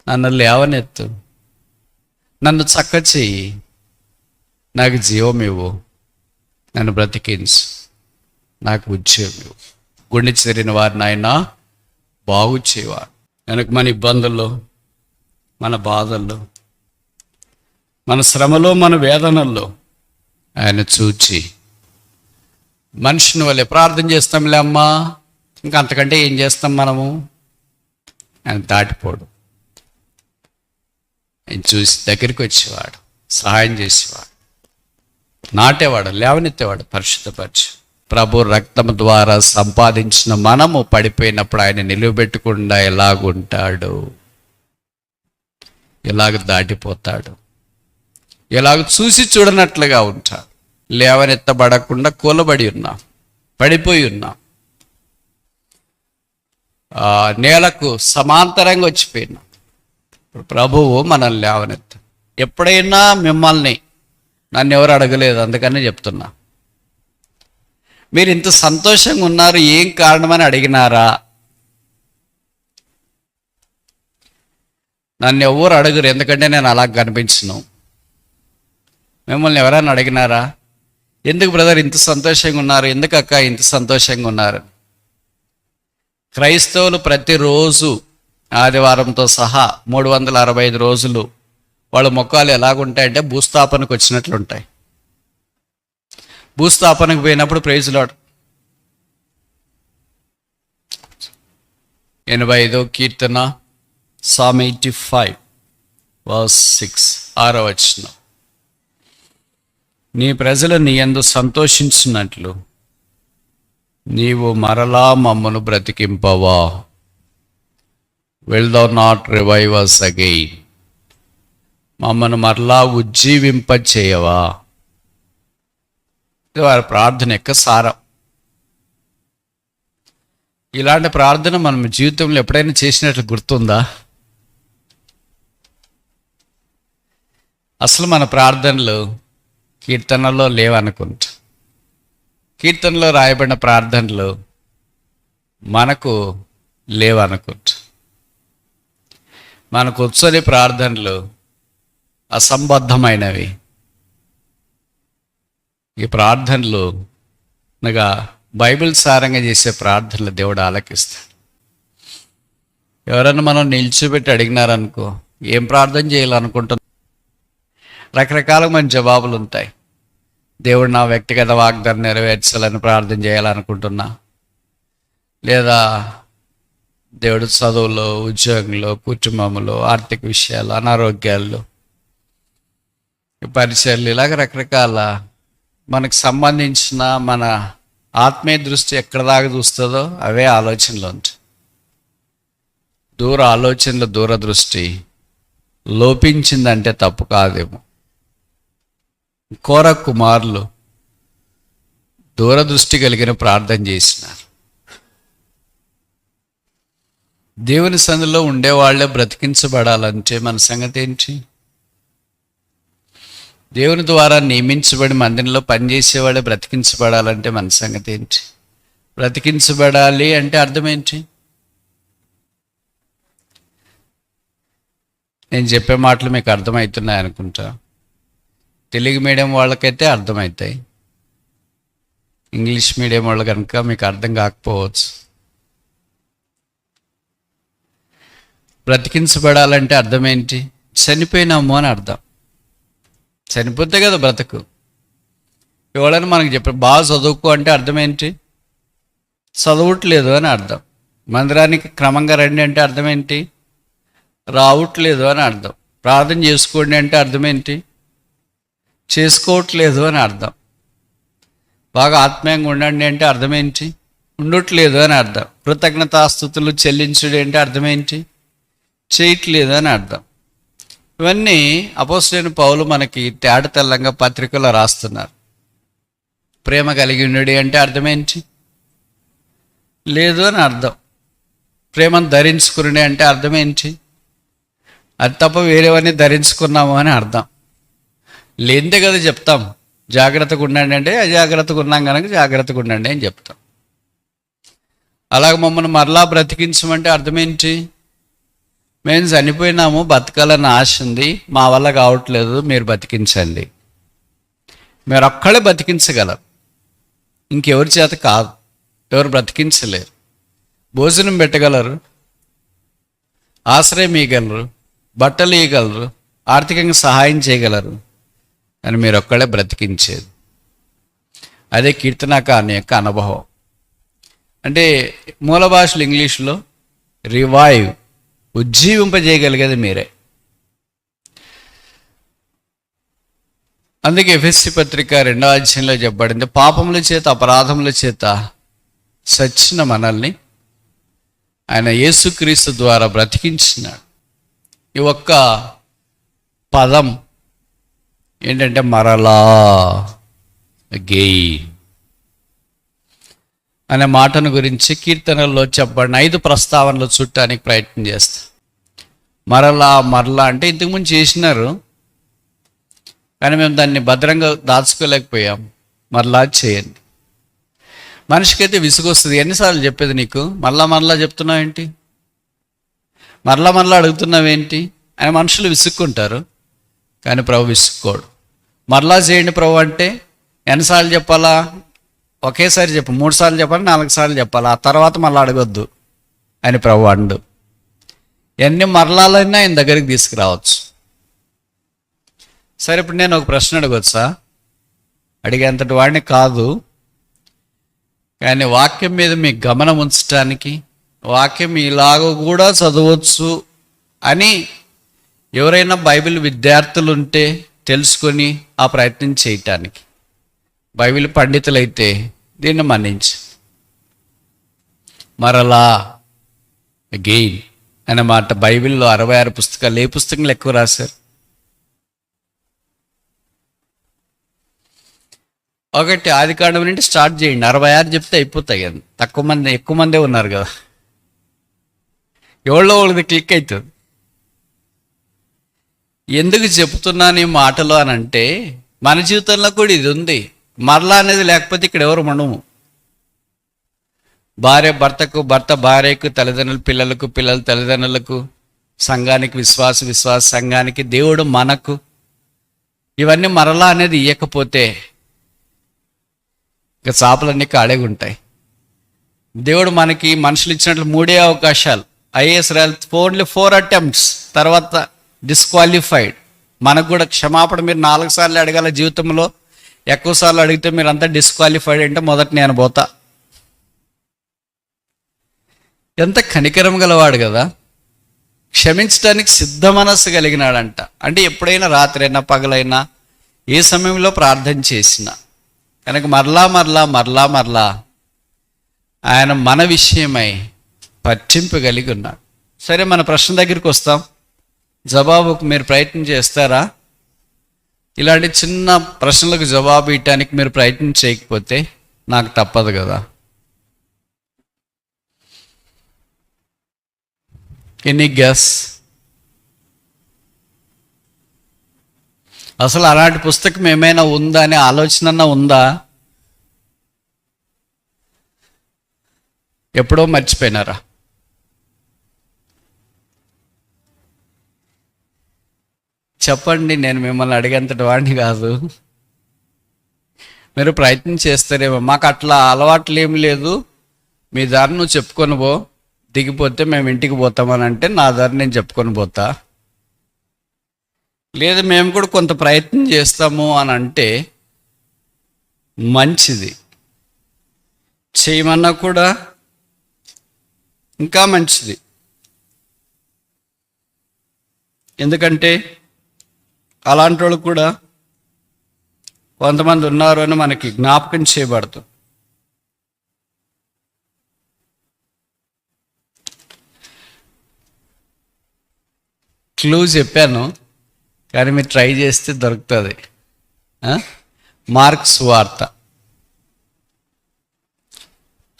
నన్ను లేవనెత్తు, నన్ను చక్క చెయ్యి, నాకు జీవం ఇవ్వు, నన్ను బ్రతికించు, నాకు ఉద్యోగం ఇవ్వు. గుండె చెరిన వారిని ఆయన బాగు చేయవాడు. కనుక మన ఇబ్బందుల్లో, మన బాధల్లో, మన శ్రమలో, మన వేదనల్లో ఆయన చూచి మనిషిని వల్లే ప్రార్థన చేస్తాంలే అమ్మా, ఇంకా అంతకంటే ఏం చేస్తాం మనము, ఆయన దాటిపోడు. ఆయన చూసి దగ్గరికి వచ్చేవాడు, సహాయం చేసేవాడు, నాటేవాడు, లేవనెత్తేవాడు, పరిశుద్ధపరిచి. ప్రభు రక్తం ద్వారా సంపాదించిన మనము పడిపోయినప్పుడు ఆయన నిలువబెట్టకుండా ఎలాగుంటాడు, ఎలాగ దాటిపోతాడు, ఎలాగ చూసి చూడనట్లుగా ఉంటాడు. లేవనెత్తబడకుండా కూలబడి ఉన్నాం, పడిపోయి ఉన్నాం, నేలకు సమాంతరంగా వచ్చిపోయినాం. ఇప్పుడు ప్రభువు మనల్ని లేవనెత్త. ఎప్పుడైనా మిమ్మల్ని నన్ను ఎవరు అడగలేదు, అందుకనే చెప్తున్నా. మీరు ఇంత సంతోషంగా ఉన్నారు, ఏం కారణమని అడిగినారా? నన్ను ఎవరు అడగరు, ఎందుకంటే నేను అలా కనిపించను. మిమ్మల్ని ఎవరైనా అడిగినారా, ఎందుకు బ్రదర్ ఇంత సంతోషంగా ఉన్నారు, ఎందుకు అక్క ఇంత సంతోషంగా ఉన్నారు? క్రైస్తవులు ప్రతిరోజు ఆదివారంతో సహా 365 రోజులు వాళ్ళ ముఖాలు ఎలాగుంటాయంటే భూస్థాపనకు వచ్చినట్లుంటాయి. భూస్థాపనకు పోయినప్పుడు ప్రైజ్ లార్డ్ 85వ కీర్తన Psalm 85 verse 6 6వ వచనం. నీ ప్రజలు నీ యందు సంతోషించినట్లు నీవు మరలా మమ్మను బ్రతికింపవా? Will thou not revive us again? మమ్మను మరలా ఉజ్జీవింప చేయవా? ఇది వారి ప్రార్థన యొక్క సారం. ఇలాంటి ప్రార్థన మనం జీవితంలో ఎప్పుడైనా చేసినట్లు గుర్తుందా? అసలు మన ప్రార్థనలు కీర్తనలో లేవనుకుంటా. కీర్తనలో రాయబడిన ప్రార్థనలు మనకు లేవనుకుంటా. మనకు వచ్చని ప్రార్థనలు అసంబద్ధమైనవి. ఈ ప్రార్థనలు అనగా బైబిల్ సారంగా చేసే ప్రార్థనలు దేవుడు ఆలకిస్తాడు. ఎవరన్నా మనం నిల్చోబెట్టి అడిగినారనుకో, ఏం ప్రార్థన చేయాలనుకుంటున్నా, రకరకాల మన జవాబులు ఉంటాయి. దేవుడు నా వ్యక్తిగత వాగ్దానం నెరవేర్చాలని ప్రార్థన చేయాలనుకుంటున్నా, లేదా దేవుడు చదువులో, ఉద్యోగంలో, కుటుంబంలో, ఆర్థిక విషయాలు, అనారోగ్యాల్లో, పరిచయాలు, ఇలాగ రకరకాల మనకు సంబంధించిన మన ఆత్మీయ దృష్టి ఎక్కడ దాకా చూస్తుందో అవే ఆలోచనలు ఉంటాయి. దూర ఆలోచనలు, దూరదృష్టి లోపించిందంటే తప్పు కాదేమో. కోర కుమారులు దూరదృష్టి కలిగిన ప్రార్థన చేసినారు. దేవుని సన్నిధిలో ఉండేవాళ్లే బ్రతికించబడాలంటే మన సంగతి ఏంటి? దేవుని ద్వారా నియమించబడి మందిరంలో పనిచేసేవాళ్ళే బ్రతికించబడాలంటే మన సంగతి ఏంటి? బ్రతికించబడాలి అంటే అర్థం ఏంటి? నేను చెప్పే మాటలు మీకు అర్థమవుతున్నాయి అనుకుంటా. తెలుగు మీడియం వాళ్ళకైతే అర్థమవుతాయి, ఇంగ్లీష్ మీడియం వాళ్ళు కనుక మీకు అర్థం కాకపోవచ్చు. బ్రతికించబడాలంటే అర్థం ఏంటి? చనిపోయినాము అని అర్థం. చనిపోతే కదా బ్రతుకు. ఎవరైనా మనకు చెప్పారు బాగా చదువుకో అంటే అర్థం ఏంటి? చదవట్లేదు అని అర్థం. మందిరానికి క్రమంగా రండి అంటే అర్థం ఏంటి? రావట్లేదు అని అర్థం. ప్రార్థన చేసుకోండి అంటే అర్థం ఏంటి? చేసుకోవట్లేదు అని అర్థం. బాగా ఆత్మీయంగా ఉండండి అంటే అర్థం ఏంటి? ఉండట్లేదు అని అర్థం. కృతజ్ఞతాస్తుతులు చెల్లించుడు అంటే అర్థం ఏంటి? చేయట్లేదు అని అర్థం. ఇవన్నీ అపోస్తలుడైన పౌలు మనకి తేటతెల్లంగా పత్రికలో రాస్తున్నారు. ప్రేమ కలిగి ఉండడి అంటే అర్థం ఏంటి? లేదు అని అర్థం. ప్రేమను ధరించుకుని అంటే అర్థం ఏంటి? అది తప్ప వేరేవన్నీ ధరించుకున్నాము అని అర్థం. లేనిదే కదా చెప్తాం. జాగ్రత్తగా ఉండండి అంటే అజాగ్రత్తగా ఉన్నాం కనుక జాగ్రత్తగా ఉండండి అని చెప్తాం. అలాగే మమ్మల్ని మరలా బ్రతికించమంటే అర్థం ఏంటి? మేము చనిపోయినాము, బతకాలని ఆశ ఉంది, మా వల్ల కావట్లేదు, మీరు బతికించండి. మీరు ఒక్కడే బతికించగలరు, ఇంకెవరి చేత కాదు. ఎవరు బ్రతికించలేరు. భోజనం పెట్టగలరు, ఆశ్రయం ఇవ్వగలరు, బట్టలు ఇవ్వగలరు, ఆర్థికంగా సహాయం చేయగలరు, అని మీరు ఒక్కడే బ్రతికించేది. అదే కీర్తనకారుని యొక్క అనుభవం. అంటే మూల భాషలు ఇంగ్లీష్లో రివైవ్, ఉజ్జీవింపజేయగలిగేది మీరే. అందుకే ఎఫెసీ పత్రిక 2వ అధ్యాయంలో చెప్పబడింది, పాపముల చేత అపరాధముల చేత సచ్చిన మనల్ని ఆయన యేసుక్రీస్తు ద్వారా బ్రతికించినాడు. ఈ ఒక్క పదం ఏంటంటే మరలా, గెయిన్ అనే మాటను గురించి కీర్తనల్లో చెప్పబడిన 5 ప్రస్తావనలు చుట్టానికి ప్రయత్నం చేస్తా. మరలా మరలా అంటే ఇంతకుముందు చేసినారు, కానీ మేము దాన్ని భద్రంగా దాచుకోలేకపోయాం. మరలా చేయండి. మనిషికైతే విసుగొస్తుంది. ఎన్నిసార్లు చెప్పేది నీకు? మరలా మరలా చెప్తున్నావు ఏంటి, మరలా మరలా అడుగుతున్నావేంటి అని మనుషులు విసుక్కుంటారు. కానీ ప్రభు విసుక్కోడు. మరలా చేయండి ప్రభు అంటే ఎన్నిసార్లు చెప్పాలా? ఒకేసారి చెప్పు, 3 సార్లు చెప్పాలి, 4 సార్లు చెప్పాలి, ఆ తర్వాత మళ్ళీ అడగొద్దు అని ప్రభు అండు. ఎన్ని మరలాలైనా ఆయన దగ్గరికి తీసుకురావచ్చు. సరే, ఇప్పుడు నేను ఒక ప్రశ్న అడగొచ్చా? అడిగేంతటి వాడిని కాదు, కానీ వాక్యం మీద మీ గమనం ఉంచడానికి, వాక్యం ఇలాగ కూడా చదవచ్చు అని ఎవరైనా బైబిల్ విద్యార్థులు ఉంటే తెలుసుకొని ఆ ప్రయత్నం చేయటానికి. బైబిల్ పండితులైతే దీన్ని మన్నించు. మరలా, అగెయిన్ అనే మాట బైబిల్లో 66 పుస్తకాలు. ఏ పుస్తకంలో ఎక్కువ రాశారు? ఒకటి ఆదికాండం నుండి స్టార్ట్ చేయండి. 66 చెప్తే అయిపోతాయి కదా. ఎక్కువ మందే ఉన్నారు కదా, ఎవరిలో వాళ్ళది క్లిక్ అవుతుంది. ఎందుకు చెప్తున్నాను ఈ మాటలు అని అంటే, మన జీవితంలో కూడా ఇది ఉంది. మరలా అనేది లేకపోతే ఇక్కడ ఎవరు మనము. భార్య భర్తకు, భర్త భార్యకు, తల్లిదండ్రులు పిల్లలకు, పిల్లలు తల్లిదండ్రులకు, సంఘానికి, విశ్వాస సంఘానికి, దేవుడు మనకు, ఇవన్నీ మరలా అనేది ఇవ్వకపోతే ఇక చేపలన్నీ కాడేగా ఉంటాయి. దేవుడు మనకి మనుషులు ఇచ్చినట్లు 3 అవకాశాలు. ఐఏఎస్ రాయాలి, ఓన్లీ 4 అటెంప్ట్స్, తర్వాత డిస్క్వాలిఫైడ్. మనకు కూడా క్షమాపణ మీరు 4 సార్లు అడగాల జీవితంలో. ఎక్కువ సార్లు అడిగితే మీరు అంతా డిస్క్వాలిఫైడ్ అంటే మొదట నేను పోతా. ఎంత కనికరం గలవాడు కదా, క్షమించడానికి సిద్ధ మనస్సు కలిగినాడంట. అంటే ఎప్పుడైనా రాత్రైనా పగలైనా ఏ సమయంలో ప్రార్థన చేసినా కనుక మరలా మరలా మరలా మరలా ఆయన మన విషయమై పట్టింపు కలిగి ఉన్నాడు. సరే, మన ప్రశ్న దగ్గరికి వస్తాం. జవాబుకు మీరు ప్రయత్నం చేస్తారా? ఇలాంటి చిన్న ప్రశ్నలకు జవాబు ఇవ్వటానికి మీరు ప్రయత్నం చేయకపోతే నాకు తప్పదు కదా. Any guess? అసలు అలాంటి పుస్తకం ఏమైనా ఉందా అనే ఆలోచన ఉందా? ఎప్పుడో మర్చిపోయినారా? చెప్పండి, నేను మిమ్మల్ని అడిగేంతటి వాడిని కాదు. మీరు ప్రయత్నం చేస్తారేమో. మాకు అట్లా అలవాట్లు ఏమి లేదు, మీ దారి నువ్వు చెప్పుకొని పో, దిగిపోతే మేము ఇంటికి పోతామని అంటే నా దారి నేను చెప్పుకొని పోతా. లేదు మేము కూడా కొంత ప్రయత్నం చేస్తాము అని అంటే మంచిది. చేయమన్నా కూడా ఇంకా మంచిది. ఎందుకంటే అలాంటి వాళ్ళు కూడా కొంతమంది ఉన్నారు అని మనకి జ్ఞాపకం చేయబడుతుంది. క్లూ చెప్పాను, కానీ మీరు ట్రై చేస్తే దొరుకుతుంది. మార్క్స్ వార్త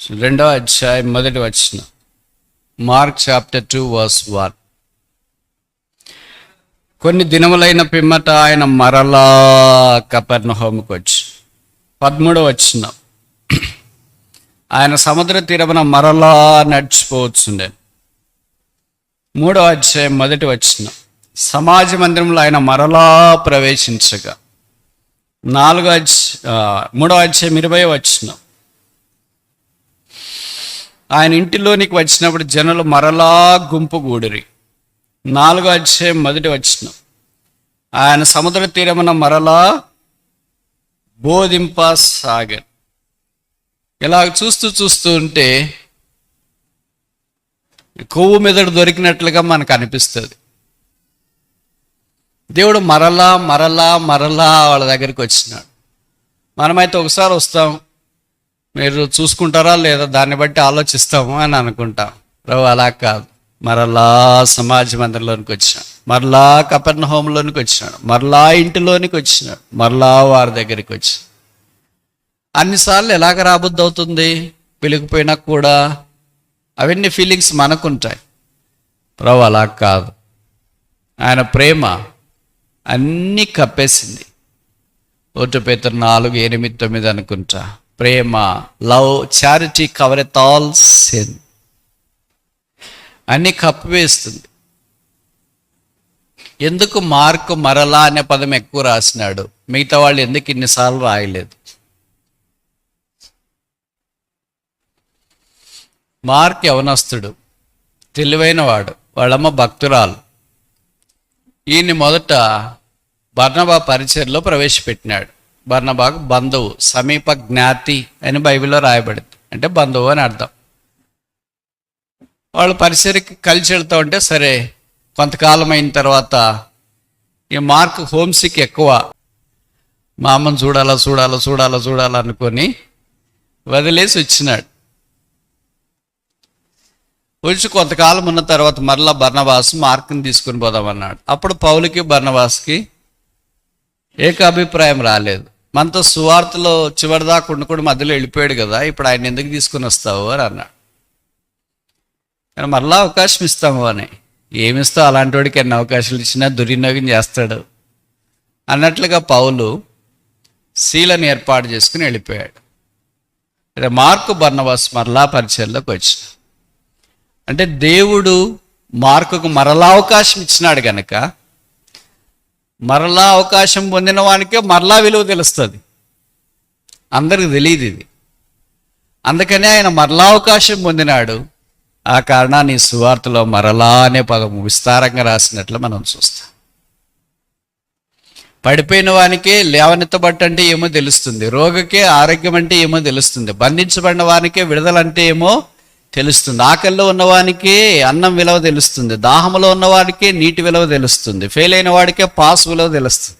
2వ అధ్యాయం 1వ వచనం. Mark chapter 2 verse 1. కొన్ని దినములైన పిమ్మట ఆయన మరలా కపెర్నహూముకు వచ్చి 13వ వచనం. ఆయన సముద్ర తీరమున మరలా నడిచిపోవచ్చుండే. 3వ అధ్యాయం 1వ వచనం. సమాజ మందిరంలో ఆయన మరలా ప్రవేశించగా. 3వ అధ్యాయం 20వ వచనం. ఆయన ఇంటిలోనికి వచ్చినప్పుడు జనులు మరలా గుంపు గూడిరి. 4వ అధ్యాయం 1వ వచనం. ఆయన సముద్ర తీరమున మరలా బోధింపసాగారు. ఇలా చూస్తూ ఉంటే కొవ్వు మెదడు దొరికినట్లుగా మనకు అనిపిస్తుంది. దేవుడు మరలా మరలా మరలా వాళ్ళ దగ్గరికి వచ్చినాడు. మనమైతే ఒకసారి వస్తాం, మీరు చూసుకుంటారా లేదా దాన్ని బట్టి ఆలోచిస్తాము అని అనుకుంటాం. అలా కాదు. మరలా సమాజ మందిరంలోనికి వచ్చినాడు, మరలా కపెర్నహూములోనికి వచ్చినాడు, మరలా ఇంటిలోనికి వచ్చినాడు, మరలా వారి దగ్గరికి వచ్చాడు. అన్నిసార్లు ఎలాగ రాబుద్ది అవుతుంది? పిలిగిపోయినా కూడా అవన్నీ ఫీలింగ్స్ మనకుంటాయి. అలా కాదు. ఆయన ప్రేమ అన్నీ కప్పేసింది. 1 Peter 4:8-9 అనుకుంటా. ప్రేమ, లవ్, చారిటీ కవరెత్ ఆల్ సిన్, అన్నీ కప్పివేస్తుంది. ఎందుకు మార్కు మరలా అనే పదం ఎక్కువ రాసినాడు? మిగతా వాళ్ళు ఎందుకు ఇన్నిసార్లు రాయలేదు? మార్క్ యవనస్తుడు, తెలివైన వాడు, వాళ్ళమ్మ భక్తురాలు. ఈయన్ని మొదట బర్నబా పరిచర్లో ప్రవేశపెట్టినాడు. బర్నబాకు బంధువు, సమీప జ్ఞాతి అని బైబిల్లో రాయబడింది. అంటే బంధువు అని అర్థం. వాళ్ళు పరిచర్కి కలిసి వెళ్తూ ఉంటే సరే, కొంతకాలం అయిన తర్వాత ఈ మార్క్ హోమ్సిక్ ఎక్కువ. మా అమ్మను చూడాలనుకొని వదిలేసి వచ్చినాడు. వచ్చి కొంతకాలం ఉన్న తర్వాత మరలా బర్నబాసు మార్కుని తీసుకుని పోదామన్నాడు. అప్పుడు పౌలుకి బర్నబాస్కి ఏకాభిప్రాయం రాలేదు. మనతో సువార్తలో చివరిదాకా ఉండుకొని మధ్యలో వెళ్ళిపోయాడు కదా, ఇప్పుడు ఆయన ఎందుకు తీసుకుని వస్తావు అని అన్నాడు. కానీ మరలా అవకాశం ఇస్తాము అని. ఏమిస్తావు? అలాంటి వాడికి ఎన్ని అవకాశాలు ఇచ్చినా దుర్వినియోగం చేస్తాడు అన్నట్లుగా పౌలు శీలను ఏర్పాటు చేసుకుని వెళ్ళిపోయాడు. అంటే మార్కు బర్నబాస్ మరలా పరిచయంలోకి వచ్చిన. అంటే దేవుడు మార్కుకు మరలా అవకాశం ఇచ్చినాడు కనుక, మరలా అవకాశం పొందిన వానికే మరలా విలువ తెలుస్తుంది. అందరికి తెలియదు ఇది. అందుకనే ఆయన మరలా అవకాశం పొందినాడు. ఆ కారణాన్ని ఈ సువార్తలో మరలా అనే పదం విస్తారంగా రాసినట్లు మనం చూస్తాం. పడిపోయిన వానికే లేవనెత్తబట్టు అంటే ఏమో తెలుస్తుంది, రోగికే ఆరోగ్యం అంటే ఏమో తెలుస్తుంది, బంధించబడిన వానికే విడుదల అంటే ఏమో తెలుస్తుంది, ఆకలిలో ఉన్నవానికే అన్నం విలువ తెలుస్తుంది, దాహంలో ఉన్నవాడికే నీటి విలువ తెలుస్తుంది, ఫెయిల్ అయిన వాడికే పాస్ విలువ తెలుస్తుంది,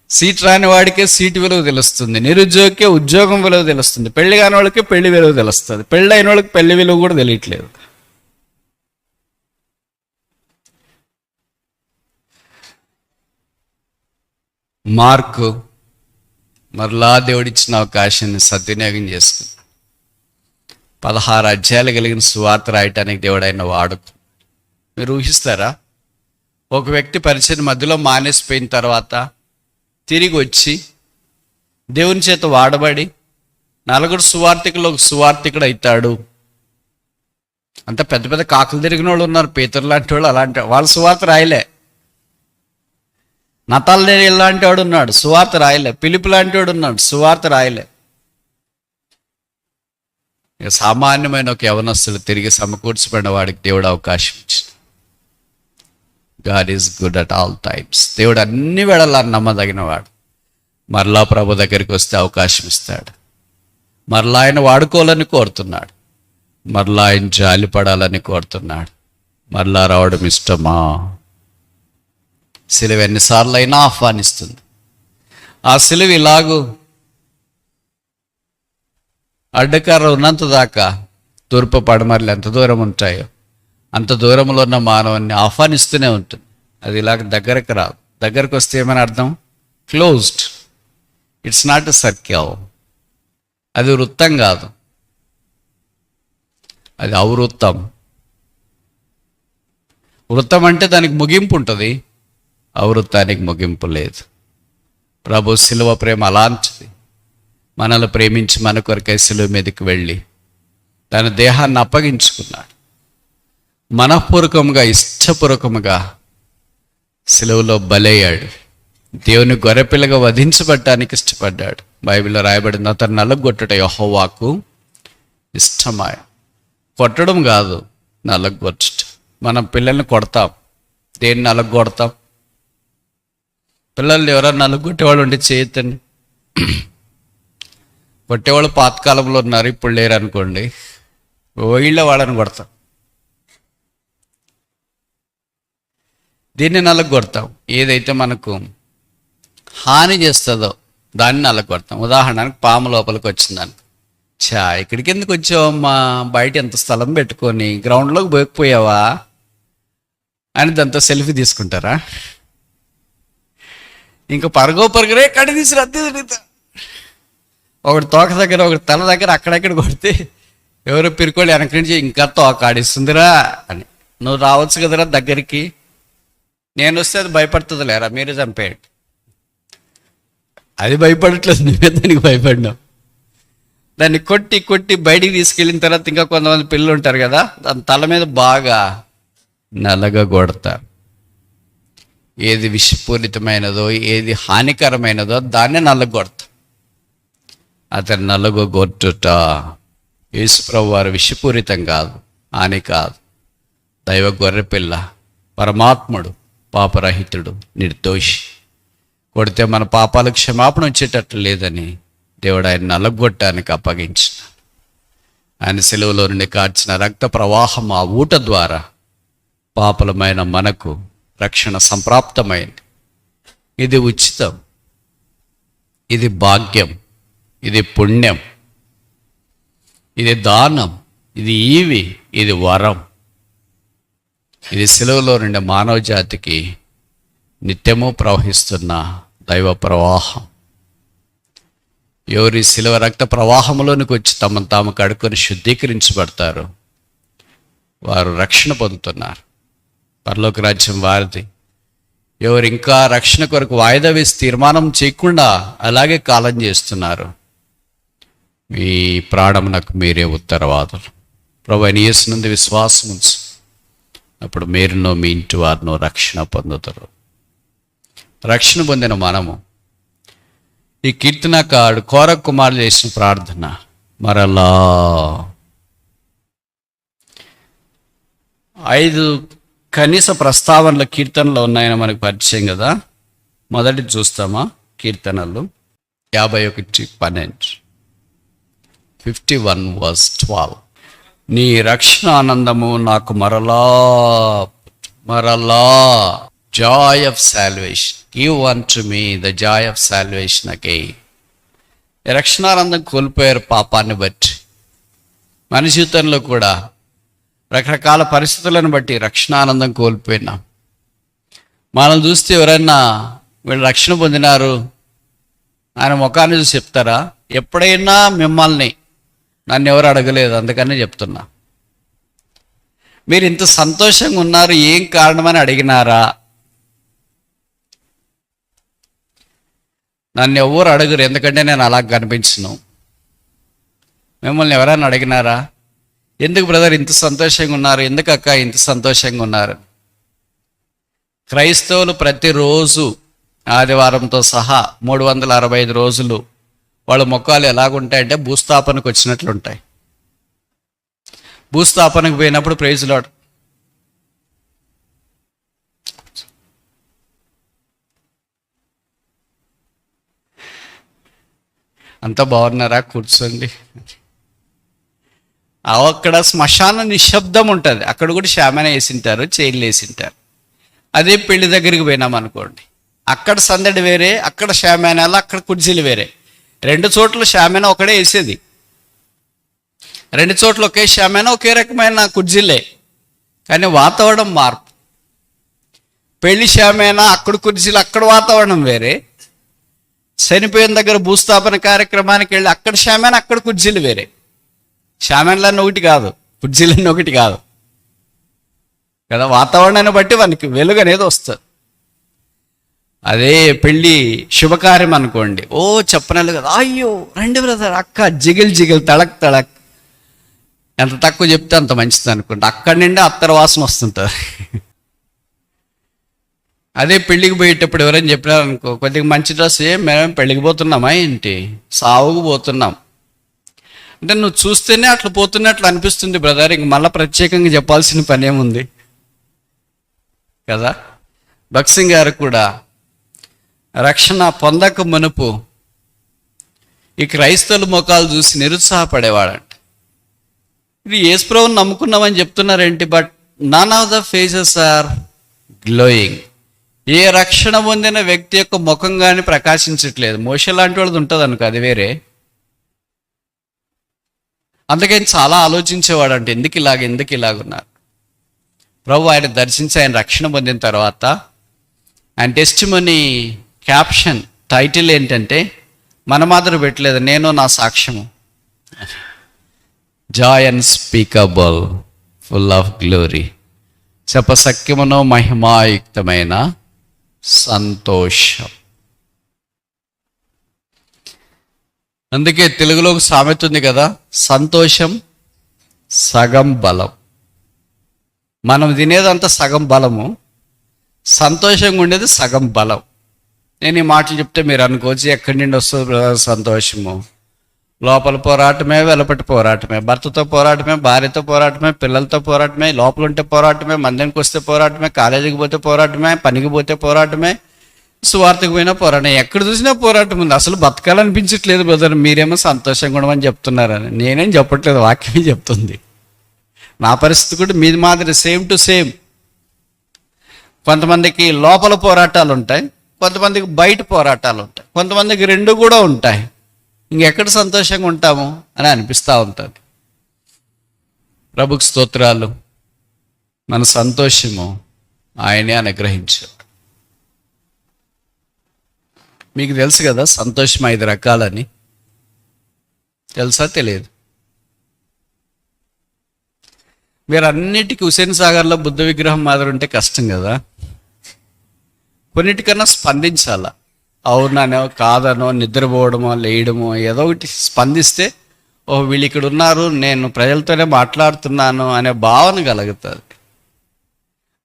సీట్ రాని వాడికే సీటు విలువ తెలుస్తుంది, నిరుద్యోగికే ఉద్యోగం విలువ తెలుస్తుంది, పెళ్లి కాని వాళ్ళకి పెళ్లి విలువ తెలుస్తుంది, పెళ్ళి అయిన వాళ్ళకి పెళ్లి విలువ కూడా తెలియట్లేదు. మార్కు మరలా దేవుడిచ్చిన అవకాశాన్ని సద్వినియోగం చేసుకుంది. 16 అధ్యాయాలు కలిగిన సువార్త రాయటానికి దేవుడు ఆయన వాడుకు. మీరు ఊహిస్తారా? ఒక వ్యక్తి పరిచయం మధ్యలో మానేసిపోయిన తర్వాత తిరిగి వచ్చి దేవుని చేత వాడబడి 4 సువార్థికులు ఒక సువార్థికుడు అవుతాడు. అంత పెద్ద పెద్ద కాకులు తిరిగిన వాళ్ళు ఉన్నారు, పేతురు లాంటి వాళ్ళు. అలాంటి వాళ్ళు సువార్త రాయలే. నతాల్నేలు లాంటి వాడు ఉన్నాడు, సువార్త రాయలే. పిలుపు లాంటి వాడు ఉన్నాడు, సువార్త రాయలే. ఇక సామాన్యమైన ఒక యవనస్తులు తిరిగి సమకూర్చబడిన వాడికి దేవుడు అవకాశం ఇచ్చింది. God is good at all times. దేవుడు అన్ని వేళలా నమ్మదగిన వాడు. మరలా ప్రభు దగ్గరికి వస్తే అవకాశం ఇస్తాడు. మరలా ఆయన వాడుకోవాలని కోరుతున్నాడు. మరలా ఆయన జాలిపడాలని కోరుతున్నాడు. మరలా రావడం ఇష్టమా? సిలువ ఎన్నిసార్లు అయినా ఆహ్వానిస్తుంది. ఆ సిలువ ఇలాగూ అడ్డకర్ర ఉన్నంత దాకా తూర్పు పడమరలు ఎంత దూరం ఉంటాయో అంత దూరంలో ఉన్న మానవుని ఆహ్వానిస్తూనే ఉంటుంది. అది ఇలాగ దగ్గరకు రాదు. దగ్గరకు వస్తే ఏమని అర్థం? Closed. It's not a circle. అది వృత్తం కాదు, అది అవృత్తం. వృత్తం అంటే దానికి ముగింపు ఉంటుంది, అవృత్తానికి ముగింపు లేదు. ప్రభు శిలువ ప్రేమ అలాంటిది. మనల్ని ప్రేమించి మన కొరకై శిలువ మీదకి వెళ్ళి తన దేహాన్ని అప్పగించుకున్నాడు. మనఃపూర్వకంగా ఇష్టపూర్వకముగా సిలువలో బలయ్యాడు. దేవుని గొర్రెపిల్లగా వధించబడ్డానికి ఇష్టపడ్డాడు. బైబిల్లో రాయబడింది, అతను నలగొట్టుట యెహోవాకు ఇష్టమాయ. కొట్టడం కాదు, నలగొట్టుట. మనం పిల్లల్ని కొడతాం. దేన్ని నలగొడతాం? పిల్లల్ని ఎవరైనా నలుగొట్టేవాళ్ళు ఉంటే చేయొద్దండి. కొట్టేవాళ్ళు పాతకాలంలో ఉన్నారు, ఇప్పుడు లేరు అనుకోండి. వీళ్ళ వాళ్ళని కొడతాం. దీన్ని నలగొడతాం. ఏదైతే మనకు హాని చేస్తుందో దాన్ని నలగొడతాం. ఉదాహరణకు పాము లోపలికి వచ్చిందానికి, ఇక్కడికి ఎందుకు వచ్చావమ్మా, బయట ఎంత స్థలం పెట్టుకొని గ్రౌండ్లోకి పోయకపోయావా అని దాంతో సెల్ఫీ తీసుకుంటారా? ఇంకా పరగరే కడి తీసి రద్దీ తిరుగుతా. ఒకటి తోక దగ్గర, ఒకటి తల దగ్గర అక్కడెక్కడ కొడితే ఎవరో పిరుకోళ్ళు వెనక నుంచి ఇంకా తోక ఆడిస్తుందిరా అని. నువ్వు రావచ్చు కదరా దగ్గరికి. నేను వస్తే అది భయపడుతుంది లేరా, మీరే చంపేయండి. అది భయపడట్లేదు, నువ్వే దానికి భయపడినావు. దాన్ని కొట్టి కొట్టి బయటికి తీసుకెళ్ళిన తర్వాత ఇంకా కొంతమంది పిల్లలు ఉంటారు కదా, దాని తల మీద బాగా నల్లగా కొడతారు. ఏది విషపూరితమైనదో, ఏది హానికరమైనదో దాన్నే నల్లగొడతాం. అతను నల్లగొట్టుట యేసుప్రభు వారు విషపూరితం కాదు, హాని కాదు. దైవ గొర్రెపిల్ల, పరమాత్ముడు, పాపరహితుడు, నిర్దోషి. కొడితే మన పాపాలకు క్షమాపణ వచ్చేటట్లు లేదని దేవుడు ఆయన నలగొట్టడానికి అప్పగించిన. ఆయన సిలువలో నుండి కార్చిన రక్త ప్రవాహం ఆ ఊట ద్వారా పాపలమైన మనకు రక్షణ సంప్రాప్తమైంది. ఇది ఉచితం, ఇది భాగ్యం, ఇది పుణ్యం, ఇది దానం, ఇది ఈవి, ఇది వరం. ఇది సిలువలో నుండి మానవ జాతికి నిత్యము ప్రవహిస్తున్న దైవ ప్రవాహం. ఎవరి సిలువ రక్త ప్రవాహంలోనికి వచ్చి తమను తాము కడుక్కొని శుద్ధీకరించబడతారు, వారు రక్షణ పొందుతున్నారు. పరలోక రాజ్యం వారిది. ఎవరు ఇంకా రక్షణ కొరకు వాయిదా వేసి తీర్మానం చేయకుండా అలాగే కాలం చేస్తున్నారు, మీ ప్రాణమునకు మీరే ఉత్తరవాదులు. ప్రభువైన యేసు నందు విశ్వాసం ఉంచు, అప్పుడు మీరునో మీ ఇంటి వారినో రక్షణ పొందుతారు. రక్షణ పొందిన మనము ఈ కీర్తనకారుడు కోర కుమారులు చేసిన ప్రార్థన, మరలా 5 కనీస ప్రస్తావనల కీర్తనలు ఉన్నాయని మనకు పరిచయం కదా. మొదటి చూస్తామా? కీర్తనలు 51:12, 51:12. నీ రక్షణ ఆనందము నాకు మరలా Joy of salvation, give unto me the joy of salvation again. రక్షణానందం కోల్పోయారు పాపాన్ని బట్టి. మన జీవితంలో కూడా రకరకాల పరిస్థితులను బట్టి రక్షణానందం కోల్పోయినాం. మనం చూస్తే ఎవరైనా వీళ్ళు రక్షణ పొందినారు ఆయన ముఖాన్ని చూసి చెప్తారా? ఎప్పుడైనా మిమ్మల్ని నన్ను ఎవరు అడగలేదు, అందుకనే చెప్తున్నా. మీరు ఇంత సంతోషంగా ఉన్నారు, ఏం కారణమని అడిగినారా? నన్ను ఎవరు అడగరు, ఎందుకంటే నేను అలా కనిపించను. మిమ్మల్ని ఎవరైనా అడిగినారా? ఎందుకు బ్రదర్ ఇంత సంతోషంగా ఉన్నారు, ఎందుకు అక్క ఇంత సంతోషంగా ఉన్నారు? క్రైస్తవులు ప్రతిరోజు ఆదివారంతో సహా 365 రోజులు వాళ్ళ ముఖాలు ఎలాగుంటాయంటే భూస్థాపనకు వచ్చినట్లుంటాయి. భూస్థాపనకు పోయినప్పుడు ప్రైజ్ లార్డ్, అంతా బాగున్నారా, కూర్చోండి. అక్కడ శ్మశాన నిశ్శబ్దం ఉంటుంది, అక్కడ కూడా షామాన వేసింటారు, చైన్లు వేసింటారు. అదే పెళ్లి దగ్గరికి పోయినాం అనుకోండి, అక్కడ సందడి వేరే, అక్కడ షామానాలు, అక్కడ కుర్చీలు వేరే. 2 చోట్ల షామాన ఒకడే వేసేది, 2 చోట్ల ఒకే షామాన, ఒకే రకమైన కుర్చీలే, కానీ వాతావరణం మార్పు. పెళ్లి షామాన, అక్కడ కుర్చీలు, అక్కడ వాతావరణం వేరే. చనిపోయిన దగ్గర భూస్థాపన కార్యక్రమానికి వెళ్ళి అక్కడ షామాన, అక్కడ కుర్చీలు వేరే. షామాన్లన్నీ ఒకటి కాదు, కుర్చీలన్నీ ఒకటి కాదు కదా. వాతావరణాన్ని బట్టి మనకి వెలుగు అనేది వస్తుంది. అదే పెళ్ళి శుభకార్యం అనుకోండి, చెప్పనలు కదా, అయ్యో రండి బ్రదర్, అక్క జిగిల్ జిగిల్, తళక్ తళక్, ఎంత తక్కువ చెప్తే అంత మంచిది అనుకుంటా. అక్కడి నుండి అత్తర వాసన వస్తుంటుంది. అదే పెళ్ళికి పోయేటప్పుడు ఎవరైనా చెప్పినారనుకో, కొద్దిగా మంచి డ్రెస్, మేము పెళ్ళికి పోతున్నామా ఏంటి, సావుకు పోతున్నాం అంటే నువ్వు చూస్తేనే అట్లా పోతున్నట్లు అనిపిస్తుంది బ్రదర్. ఇంక మళ్ళీ ప్రత్యేకంగా చెప్పాల్సిన పని ఏముంది కదా. భక్సింగ్ గారు కూడా రక్షణ పొందక మునుపు ఈ క్రైస్తవుల ముఖాలు చూసి నిరుత్సాహపడేవాడంట. ఇది యేసుప్రభువుని నమ్ముకున్నామని చెప్తున్నారేంటి, but none of the faces are glowing. ఏ రక్షణ పొందిన వ్యక్తి యొక్క ముఖం కానీ ప్రకాశించట్లేదు. మోషే లాంటి వాళ్ళది ఉంటుంది అనుకో, అది వేరే. అందుకని చాలా ఆలోచించేవాడంటే ఎందుకు ఇలాగున్నారు. ప్రభు ఆయన దర్శించి ఆయన రక్షణ పొందిన తర్వాత ఆయన టెస్టిమనీ క్యాప్షన్ టైటిల్ ఏంటంటే, మన మాత్రం పెట్టలేదు, నేను నా సాక్ష్యము, joy unspeakable full of glory, చెప్పసఖ్యమును మహిమాయుక్తమైన సంతోషం. అందుకే తెలుగులో ఒక సామెత ఉంది కదా, సంతోషం సగం బలం. మనం తినేదంతా సగం బలము, సంతోషంగా ఉండేది సగం బలం. నేను ఈ మాటలు చెప్తే మీరు అనుకోవచ్చు, ఎక్కడి నుండి వస్తుంది సంతోషము? లోపల పోరాటమే, వెలపటి పోరాటమే, భర్తతో పోరాటమే, భార్యతో పోరాటమే, పిల్లలతో పోరాటమే, లోపల ఉంటే పోరాటమే, మందిరానికి వస్తే పోరాటమే, కాలేజీకి పోతే పోరాటమే, పనికి పోతే పోరాటమే, సువార్తకు పోయినా పోరాటం. ఎక్కడ చూసినా పోరాటం ఉంది. అసలు బతకాలనిపించట్లేదు బ్రదర్. మీరేమో సంతోషంగా ఉండమని చెప్తున్నారని. నేనేం చెప్పట్లేదు, వాక్యమే చెప్తుంది. నా పరిస్థితి కూడా మీది మాదిరి, సేమ్ టు సేమ్. కొంతమందికి లోపల పోరాటాలు ఉంటాయి, కొంతమందికి బయట పోరాటాలు ఉంటాయి, కొంతమందికి రెండు కూడా ఉంటాయి. ఇంకెక్కడ సంతోషంగా ఉంటాము అని అనిపిస్తూ ఉంటుంది. ప్రభుకు స్తోత్రాలు. మన సంతోషము ఆయనే అనుగ్రహించాడు. మీకు తెలుసు కదా సంతోషం 5 రకాలని. తెలుసా? తెలియదు. మీరు అన్నిటికీ హుసేన్ సాగర్లో బుద్ధ విగ్రహం మాదిరి ఉంటే కష్టం కదా. కొన్నిటికన్నా స్పందించాలా. అవుననో కాదనో, నిద్రపోవడమో లేయడమో ఏదో ఒకటి స్పందిస్తే, ఓహో వీళ్ళు ఇక్కడ ఉన్నారు, నేను ప్రజలతోనే మాట్లాడుతున్నాను అనే భావన కలుగుతుంది.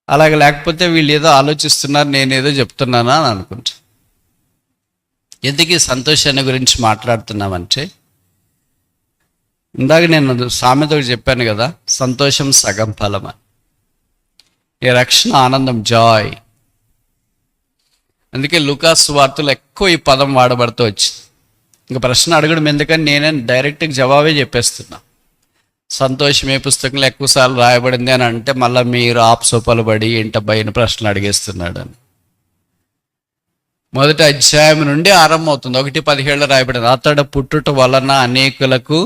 అలాగే లేకపోతే వీళ్ళు ఏదో ఆలోచిస్తున్నారు, నేనేదో చెప్తున్నానా అని అనుకుంటా. ఎందుకు ఈ సంతోషాన్ని గురించి మాట్లాడుతున్నామంటే, ఇందాక నేను సామెత చెప్పాను కదా, సంతోషం సగం ఫలం. ఈ రక్షణ ఆనందం, జాయ్. అందుకే లూకాసు వార్తలో ఎక్కువ ఈ పదం వాడబడుతూ వచ్చింది. ఇంకా ప్రశ్న అడగడం ఎందుకని నేనే డైరెక్ట్గా జవాబే చెప్పేస్తున్నా. సంతోషం ఏ పుస్తకంలో ఎక్కువసార్లు రాయబడింది అని అంటే మళ్ళీ మీరు ఆప్సోపలు పడి ఇంట బయట ప్రశ్నలు అడిగేస్తున్నాడు అని. మొదటి అధ్యాయం నుండి ఆరంభమవుతుంది. 1:17 రాయబడింది, అతడు పుట్టుట వలన అనేకులకు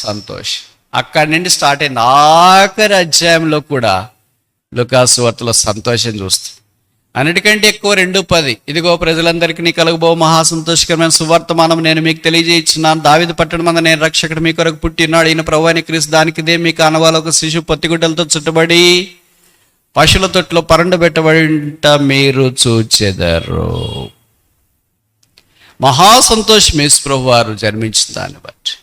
సంతోషం. అక్కడి నుండి స్టార్ట్ అయింది. ఆఖరి అధ్యాయంలో కూడా లూకాసు వార్తలో సంతోషం చూస్తుంది. అన్నిటికంటే ఎక్కువ 2:10, ఇదిగో ప్రజలందరికీ నీ కలుగుబో మహా సంతోషకరమైన సువర్తమానం నేను మీకు తెలియజేయించున్నాను. దావీదు పట్టణం మంద నేను రక్షకుడు మీ కొరకు పుట్టినాడు, ఈయన ప్రభువైన క్రీస్తు. దానికిదే మీకు ఆనవాలు ఒక శిశువు పొత్తిగుడ్డలతో చుట్టబడి పశువుల తొట్లో పరుండబెట్టబడింట మీరు చూచెదరు. మహా సంతోషం యేసు ప్రభు వారు జన్మించిన దాన్ని బట్టి.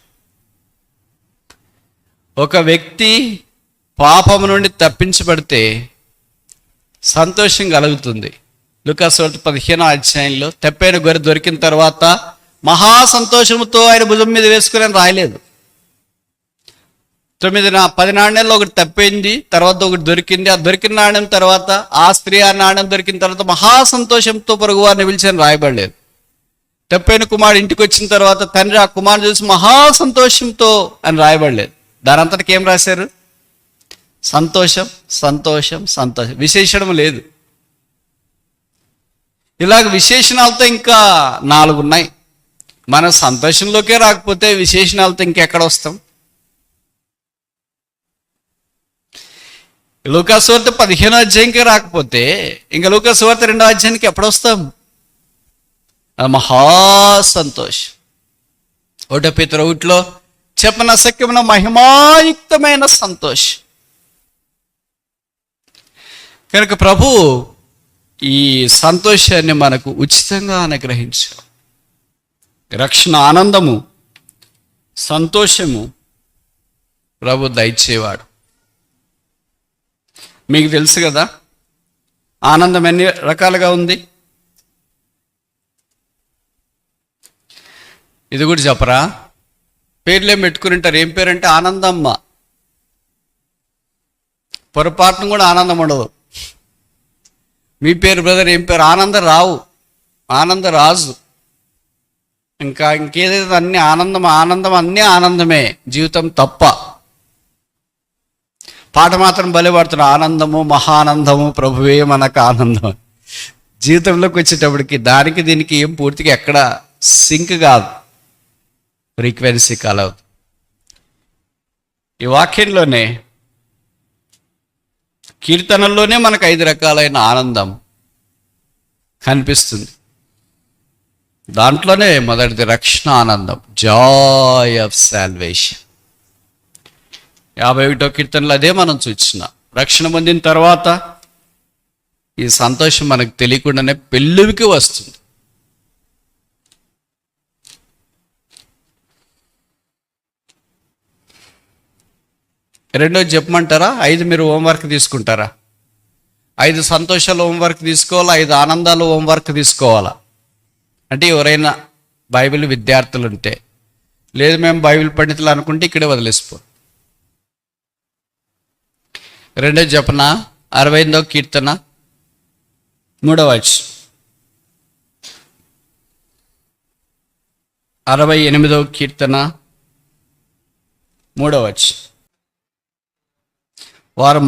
ఒక వ్యక్తి పాపము నుండి తప్పించబడితే సంతోషం కలుగుతుంది. లూకాసు వార్త 15వ అధ్యాయంలో తెప్పైన గొర్రె దొరికిన తర్వాత మహా సంతోషంతో ఆయన భుజం మీద వేసుకుని రాయలేదు. 10 నాణ్యాల్లో ఒకటి తప్పింది, తర్వాత ఒకటి దొరికింది. ఆ దొరికిన నాణ్యం తర్వాత ఆ స్త్రీ ఆ నాణ్యం దొరికిన తర్వాత మహా సంతోషంతో పొరుగు వారిని పిలిచని రాయబడలేదు. తప్పైన కుమారుడు ఇంటికి వచ్చిన తర్వాత తండ్రి ఆ కుమారుడు చూసి మహా సంతోషంతో అని రాయబడలేదు. దాని అంతటికి ఏం రాశారు? సంతోషం, సంతోషం, సంతోషం. విశేషణం లేదు. ఇలాగ విశేషణాలతో ఇంకా 4 ఉన్నాయి. మన సంతోషంలోకే రాకపోతే విశేషణాలతో ఇంకెక్కడ వస్తాం? లూకాసు వార్త 15వ అధ్యాయంకే రాకపోతే ఇంకా లూకాసు వార్త 2వ అధ్యాయానికి ఎప్పుడు వస్తాం? మహా సంతోషం. 1 పేతురు 1లో చెప్పనసఖ్యమైన మహిమాయుక్తమైన సంతోషం. కనుక ప్రభు ఈ సంతోషాన్ని మనకు ఉచితంగా అనుగ్రహించాడు. రక్షణ ఆనందము, సంతోషము ప్రభు దయచేవాడు. మీకు తెలుసు కదా ఆనందం ఎన్ని రకాలుగా ఉంది. ఇది కూడా చెప్పరా? పేర్లేం పెట్టుకుని ఉంటారు. ఏం పేరంటే ఆనందమ్మ. పొరపాటును కూడా ఆనందం ఉండదు. మీ పేరు బ్రదర్ ఏం పేరు? ఆనందరావు, ఆనందరాజు, ఇంకేదైతే అన్ని ఆనందం ఆనందం అన్నీ ఆనందమే. జీవితం తప్ప. పాట మాత్రం భలే పడుతున్నా, ఆనందము మహానందము ప్రభువే మనకు ఆనందం. జీవితంలోకి వచ్చేటప్పటికి దానికి దీనికి ఏం పూర్తిగా ఎక్కడ సింక్ కాదు, ఫ్రీక్వెన్సీ కలవదు. ఈ వాక్యంలోనే కీర్తనల్లోనే మనకు 5 రకాలైన ఆనందం కనిపిస్తుంది. దాంట్లోనే మొదటిది రక్షణ ఆనందం, జాయ్ ఆఫ్ సాల్వేషన్. 51వ కీర్తనలో అదే మనం చూస్తున్నాం. రక్షణ పొందిన తర్వాత ఈ సంతోషం మనకు తెలియకుండానే పెళ్ళికి వస్తుంది. రెండోది చెప్పమంటారా? 5 మీరు హోంవర్క్ తీసుకుంటారా? 5 సంతోషాలు హోంవర్క్ తీసుకోవాలా, 5 ఆనందాలు హోంవర్క్ తీసుకోవాలా? అంటే ఎవరైనా బైబిల్ విద్యార్థులు ఉంటే, లేదు మేము బైబిల్ పండితులు అనుకుంటే ఇక్కడే వదిలేసిపో. రెండోది చెప్పనా? 68వ కీర్తన 3వ వచనం, 68వ కీర్తన 3వ వచనం, వారు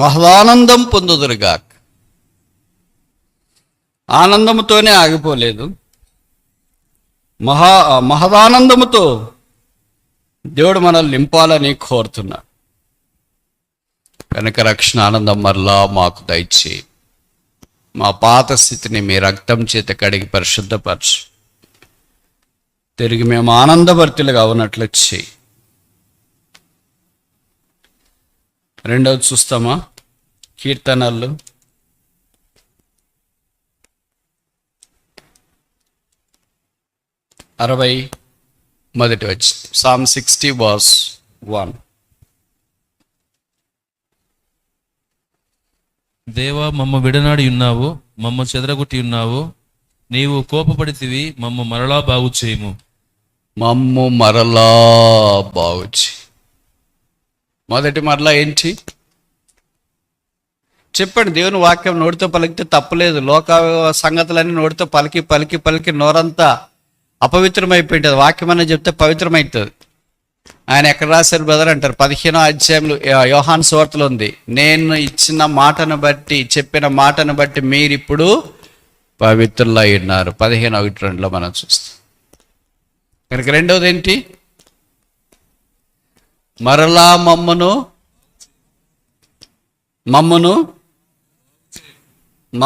మహానందం పొందుదురుగాక. ఆనందముతోనే ఆగిపోలేదు, మహదానందముతో దేవుడు మనల్ని నింపాలని కోరుతున్నాడు. కనుక రక్షణ ఆనందం మరలా మాకు దయచేయి. మా పాత స్థితిని మీ రక్తం చేత కడిగి పరిశుద్ధపరచు. తిరిగి మేము ఆనందభరితులుగా ఉన్నట్లు చేయి. రెండవది చూస్తామా? కీర్తనలు 61వ వచనం, Psalm 60 verse 1. దేవా, మమ్మ విడనాడి ఉన్నావు, మమ్మ చెదరగొట్టి ఉన్నావు. నీవు కోపపడితివి, మమ్మ మరలా బాగు చేయము. మమ్ము మరలా బాగు చేయి. మొదటి మరలా ఏంటి చెప్పండి? దేవుని వాక్యం నోటితో పలికితే తప్పలేదు. లోక సంగతులన్నీ నోటితో పలికి పలికి పలికి నోరంతా అపవిత్రమైపోయింటుంది. వాక్యం అనేది చెప్తే పవిత్రమవుతుంది. ఆయన ఎక్కడ రాశారు బ్రదర్ అంటారు, 15వ అధ్యాయంలో యోహాను సువార్తలో ఉంది, నేను ఇచ్చిన మాటను బట్టి, చెప్పిన మాటను బట్టి మీరు ఇప్పుడు పవిత్రులై ఉన్నారు. 15:1-2లో మనం చూస్తాం. కనుక రెండవది ఏంటి? మరలా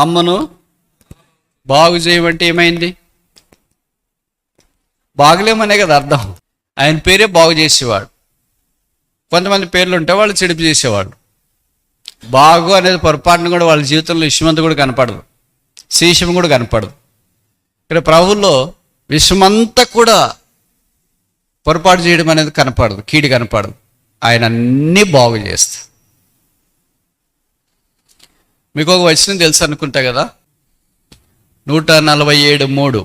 మమ్మను బాగు చేయమంటే ఏమైంది? బాగులేమనే కదా అర్థం. ఆయన పేరే బాగు చేసేవాడు. కొంతమంది పేర్లు ఉంటే వాళ్ళు చెడుపు చేసేవాడు. బాగు అనేది పొరపాటును కూడా వాళ్ళ జీవితంలో విషమంతా కూడా కనపడదు, శేషం కూడా కనపడదు. ఇక్కడ ప్రభువులో విషమంతా కూడా పొరపాటు చేయడం అనేది కనపడదు, కీడు కనపడదు. ఆయన అన్నీ బాగు చేస్తాడు. మీకు ఒక వచనం తెలుసు అనుకుంటా కదా, 147:3,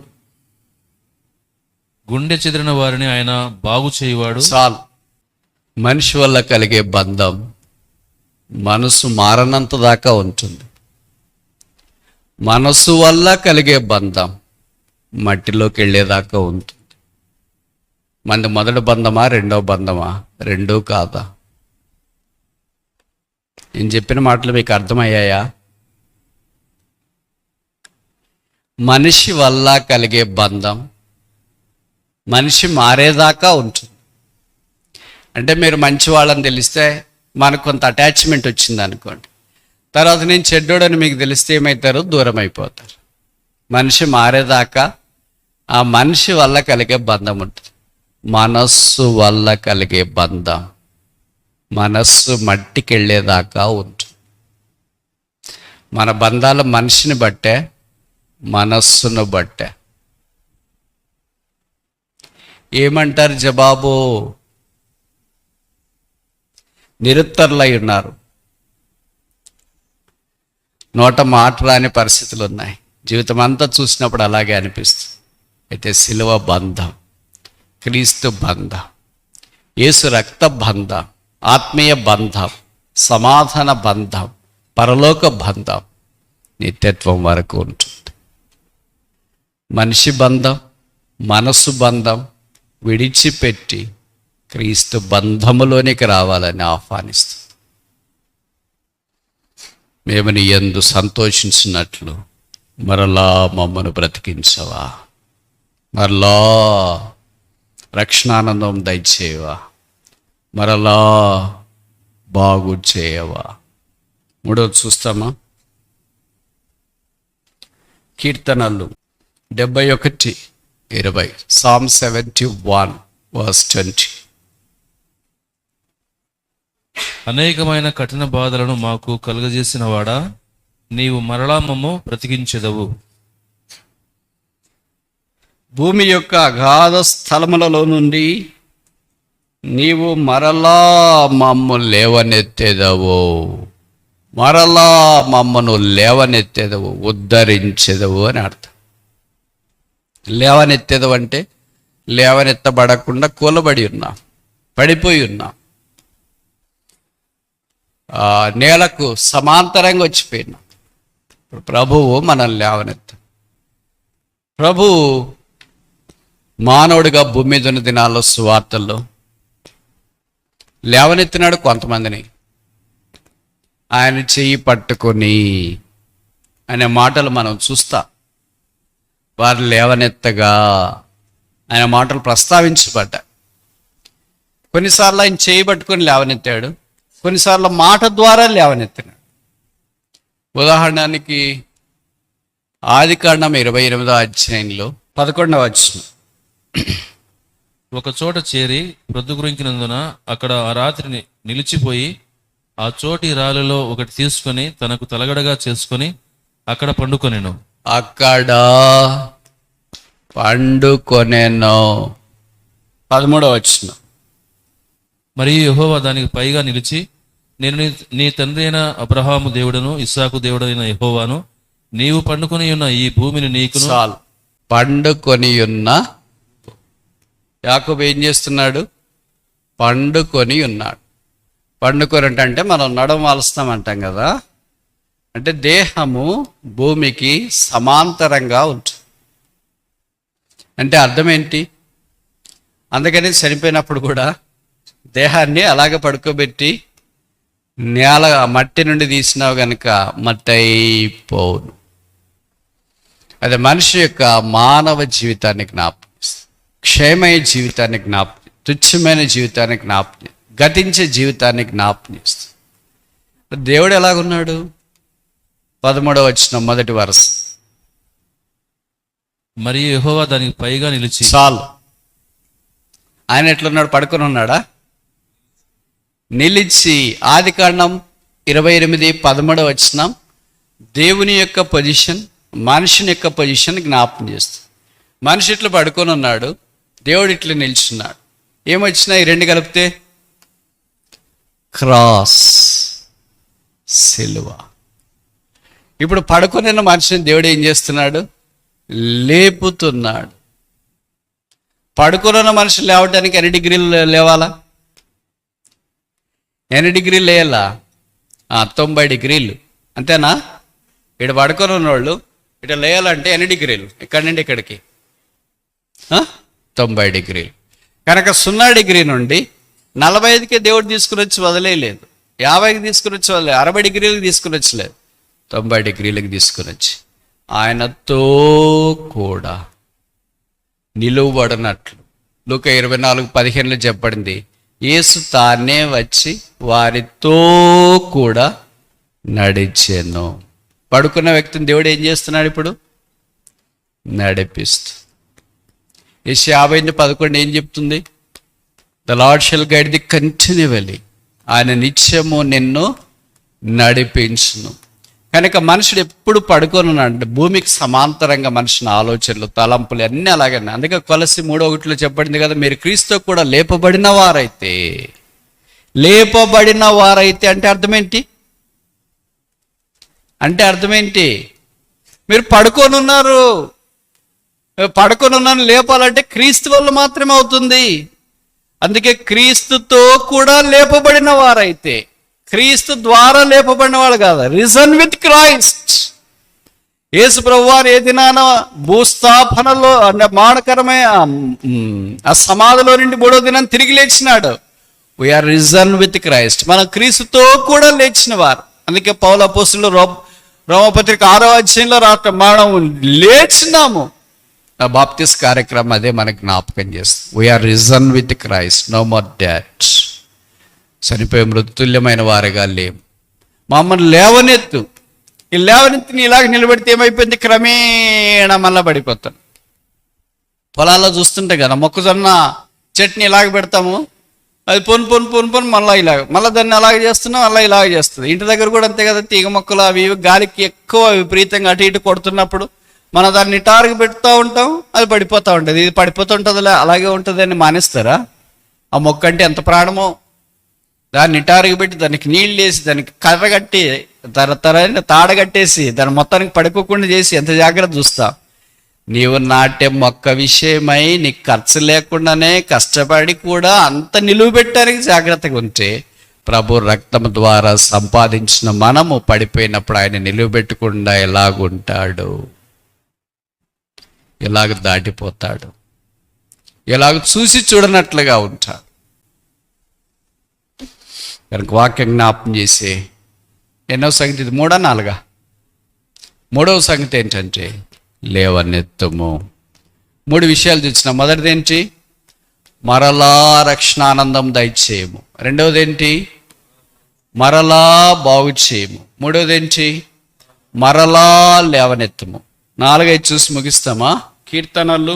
గుండె చెదిరిన వారిని ఆయన బాగు చేయువాడు. చాలు. మనిషి వల్ల కలిగే బంధం మనసు మారనంత దాకా ఉంటుంది. మనసు వల్ల కలిగే బంధం మట్టిలోకి వెళ్ళేదాకా ఉంటుంది. మనది మొదటి బంధమా రెండో బంధమా? రెండూ కాదా? నేను చెప్పిన మాటలు మీకు అర్థమయ్యాయా? మనిషి వల్ల కలిగే బంధం మనిషి మారేదాకా ఉంటుంది. అంటే మీరు మంచి వాళ్ళని తెలిస్తే మనకు కొంత అటాచ్మెంట్ వచ్చింది అనుకోండి, తర్వాత నేను చెడ్డోడని మీకు తెలిస్తే ఏమవుతారు? దూరం అయిపోతారు. మనిషి మారేదాకా ఆ మనిషి వల్ల కలిగే బంధం ఉంటుంది. మనస్సు వల్ల కలిగే బంధం మనస్సు మట్టికి వెళ్ళేదాకా ఉంటుంది. మన బంధాలు మనిషిని బట్టే, మనస్సును బట్టే. ఏమంటారు జవాబు? నిరుత్తరులై ఉన్నారు. నోట మాట రాని పరిస్థితులు ఉన్నాయి. జీవితం అంతా చూసినప్పుడు అలాగే అనిపిస్తుంది. అయితే సిలువ బంధం, క్రీస్తు బంధం, యేసు రక్త బంధం, ఆత్మీయ బంధం, సమాధాన బంధం, పరలోక బంధం నిత్యత్వం వరకు ఉంటుంది. మనిషి బంధం, మనసు బంధం విడిచిపెట్టి క్రీస్తు బంధములోనికి రావాలని ఆహ్వానిస్తుంది. మేము నీ యందు సంతోషించినట్లు మరలా మమ్మను బ్రతికించవా, మరలా రక్షణానందం దయచేయవా, మరలా బాగు చేయవా. మూడవది చూస్తామా? కీర్తనలు 71:20, Psalm 71:20. అనేకమైన కఠిన బాధలను మాకు కలుగజేసిన వాడా, నీవు మరలా మమ్ము బ్రతికించెదవు. భూమి యొక్క అగాధ స్థలములలో నుండి నీవు మరలా మమ్ము లేవనెత్తెదవు, మరలా మమ్మను లేవనెత్తెదవు, ఉద్ధరించెదవు అని అర్థం. లేవనెత్తెదవు అంటే లేవనెత్తబడకుండా కూలబడి ఉన్నాం, పడిపోయి ఉన్నాం, నేలకు సమాంతరంగా వచ్చిపోయినాం. ప్రభువు మనల్ని లేవనెత్త. ప్రభువు మానవుడిగా భూమి మీద ఉన్న దినాల్లో సువార్తల్లో లేవనెత్తినాడు కొంతమందిని. ఆయన చెయ్యి పట్టుకొని అనే మాటలు మనం చూస్తాం. వారు లేవనెత్తగా ఆయన మాటలు ప్రస్తావించబడ్డాయి. కొన్నిసార్లు ఆయన చెయ్యి పట్టుకొని లేవనెత్తాడు, కొన్నిసార్లు మాట ద్వారా లేవనెత్తినాడు. ఉదాహరణకి ఆదికాండం 28వ అధ్యాయంలో 11వ వచనం. ఒక చోట చేరి ప్రొద్దుగురింకినందున అక్కడ ఆ రాత్రిని నిలిచిపోయి ఆ చోటి రాళ్ళలో ఒకటి తీసుకొని తనకు తలగడగా చేసుకొని అక్కడ పండుకొనెను. అక్కడ పండుకొనెను. 13వ వచనం. మరియు యెహోవా దానికి పైగా నిలిచి, నేను నీ తండ్రి అయిన అబ్రహాము దేవుడను ఇస్సాకు దేవుడైన యెహోవాను, నీవు పండుకొని ఉన్న ఈ భూమిని నీకు చాలు. పండుకొని ఉన్న యాకోబు ఏం చేస్తున్నాడు? పండుకొని ఉన్నాడు. పండుకొని అంటే మనం నడుము వాలుస్తామంటాం కదా, అంటే దేహము భూమికి సమాంతరంగా ఉంటుంది. అంటే అర్థం ఏంటి? అందుకని చనిపోయినప్పుడు కూడా దేహాన్ని అలాగ పడుకోబెట్టి నేల మట్టి నుండి తీసినావు గనుక మట్టి అయిపోను. అది మనిషి యొక్క మానవ జీవితాన్ని జ్ఞాపకం, క్షేమయ జీవితాన్ని జ్ఞాపకం, తుచ్చమైన జీవితాన్ని జ్ఞాపకం, గతించే జీవితాన్ని జ్ఞాపకం చేస్తుంది. దేవుడు ఎలాగున్నాడు? 13వ వచనం మొదటి వరుస. మరియు యెహోవా దానికి పైగా నిలిచి. చాలు. ఆయన ఎట్లున్నాడు? పడుకొని ఉన్నాడా? నిలిచి. ఆదికాండం 28:13 వచనం దేవుని యొక్క పొజిషన్, మనుషుని యొక్క పొజిషన్ జ్ఞాపకం చేస్తుంది. మనిషి ఇట్లా పడుకొని ఉన్నాడు, దేవుడు ఇట్లా నిల్చున్నాడు. ఏమొచ్చినా ఈ రెండు కలిపితే క్రాస్, సిలువ. ఇప్పుడు పడుకున్న మనిషిని దేవుడు ఏం చేస్తున్నాడు? లేపుతున్నాడు. పడుకున్న మనిషి లేవడానికి ఎన్ని డిగ్రీలు లేవాలా? ఎన్ని డిగ్రీలు లేయాలా? 90 డిగ్రీలు. అంతేనా? ఇక్కడ పడుకొని ఉన్నవాళ్ళు ఇట్లా లేయాలంటే ఎన్ని డిగ్రీలు? ఇక్కడి నుండి ఇక్కడికి 90 డిగ్రీలు. కనుక 0 డిగ్రీ నుండి 45కే దేవుడు తీసుకుని వచ్చి వదిలేయలేదు, 50కి తీసుకుని వచ్చి వదిలేదు, 60 డిగ్రీలకు తీసుకుని వచ్చలేదు, 90 డిగ్రీలకు తీసుకుని వచ్చి ఆయనతో కూడా నిలువబడినట్లు లూకా 24:15 చెప్పబడింది. యేసు తానే వచ్చి వారితో కూడా నడిచెను. పడుకున్న వ్యక్తిని దేవుడు ఏం చేస్తున్నాడు? ఇప్పుడు నడిపిస్తూ. యెషయా 50:11 ఏం చెప్తుంది? The Lord shall guide thee continually. ఆయన నిత్యము నిన్ను నడిపించును. కనుక మనుషుడు ఎప్పుడు పడుకొని ఉన్నాడు. భూమికి సమాంతరంగా మనుషుని ఆలోచనలు, తలంపులు అన్నీ అలాగే. అందుకే కొలసి 3:1 చెప్పబడింది కదా, మీరు క్రీస్తు కూడా లేపబడిన వారైతే లేపబడిన వారైతే అంటే అర్థమేంటి? మీరు పడుకొని ఉన్నారు, లేపాలంటే క్రీస్తు వల్ల మాత్రమే అవుతుంది. అందుకే క్రీస్తుతో కూడా లేపబడిన వారైతే, క్రీస్తు ద్వారా లేపబడిన వాళ్ళు కాదు, రిజన్ విత్ క్రైస్ట్. యేసు ప్రభువారు ఏ దినాన భూస్థాపనలో అంటే మానకరమైన ఆ సమాధిలో నుండి 3వ దినం తిరిగి లేచినాడు. We are risen with Christ. మనం క్రీస్తుతో కూడా లేచిన వారు. అందుకే పౌలు అపోస్తలులు రోమపత్రిక 6వ అధ్యాయంలో రాత్రి మనం లేచినాము. ఆ బాప్తిస్ కార్యక్రమం అదే మనకు జ్ఞాపకం చేస్తుంది. We are risen with Christ, no more death. చనిపోయి మృతుల్యమైన వారిగా లేము. మమ్మల్ని లేవనెత్తు. ఈ లేవనెత్తిని ఇలాగ నిలబెడితే ఏమైపోయింది? క్రమేణా మళ్ళా పడిపోతాం. పొలాల్లో చూస్తుంటే కదా, మొక్కజొన్న చట్నీ ఇలాగ పెడతాము, అది పొను మళ్ళీ దాన్ని అలాగే చేస్తున్నాం, అలా ఇలాగ చేస్తుంది. ఇంటి దగ్గర కూడా అంతే కదా, తీగ మొక్కలు అవి గాలికి ఎక్కువ విపరీతంగా అటు ఇటు కొడుతున్నప్పుడు మనం దాన్ని నిటారుగా పెడుతూ ఉంటాం, అది పడిపోతూ ఉంటుంది. ఇది పడిపోతూ ఉంటుందిలే, అలాగే ఉంటుంది అని మానేస్తారా? ఆ మొక్క అంటే ఎంత ప్రాణమో, దాన్ని నిటారుగా పెట్టి దానికి నీళ్ళు వేసి దానికి కర్ర కట్టి తరైన తాడగట్టేసి దాన్ని మొత్తానికి పడిపోకుండా చేసి ఎంత జాగ్రత్త చూస్తాం. నీవు నాటే మొక్క విషయమై నీకు ఖర్చు లేకుండానే కష్టపడి కూడా అంత నిలువ పెట్టడానికి జాగ్రత్తగా ఉంటే, ప్రభు రక్తం ద్వారా సంపాదించిన మనము పడిపోయినప్పుడు ఆయన నిలువబెట్టకుండా ఎలాగుంటాడు? ఎలాగ దాటిపోతాడు? ఎలాగ చూసి చూడనట్లుగా ఉంటాడు? కనుక వాక్యం జ్ఞాపం చేసి ఎన్నో సంగతి ఇది? 3వ 4వ? 3వ సంగతి ఏంటంటే లేవనెత్తము. 3 విషయాలు చూసిన. మొదటిది ఏంటి? మరలా రక్షణానందం దయచేయము. రెండవది ఏంటి? మరలా బాగు చేయము. మూడవది ఏంటి? మరలా లేవనెత్తము. 4, 5 చూసి ముగిస్తామా? కీర్తనలు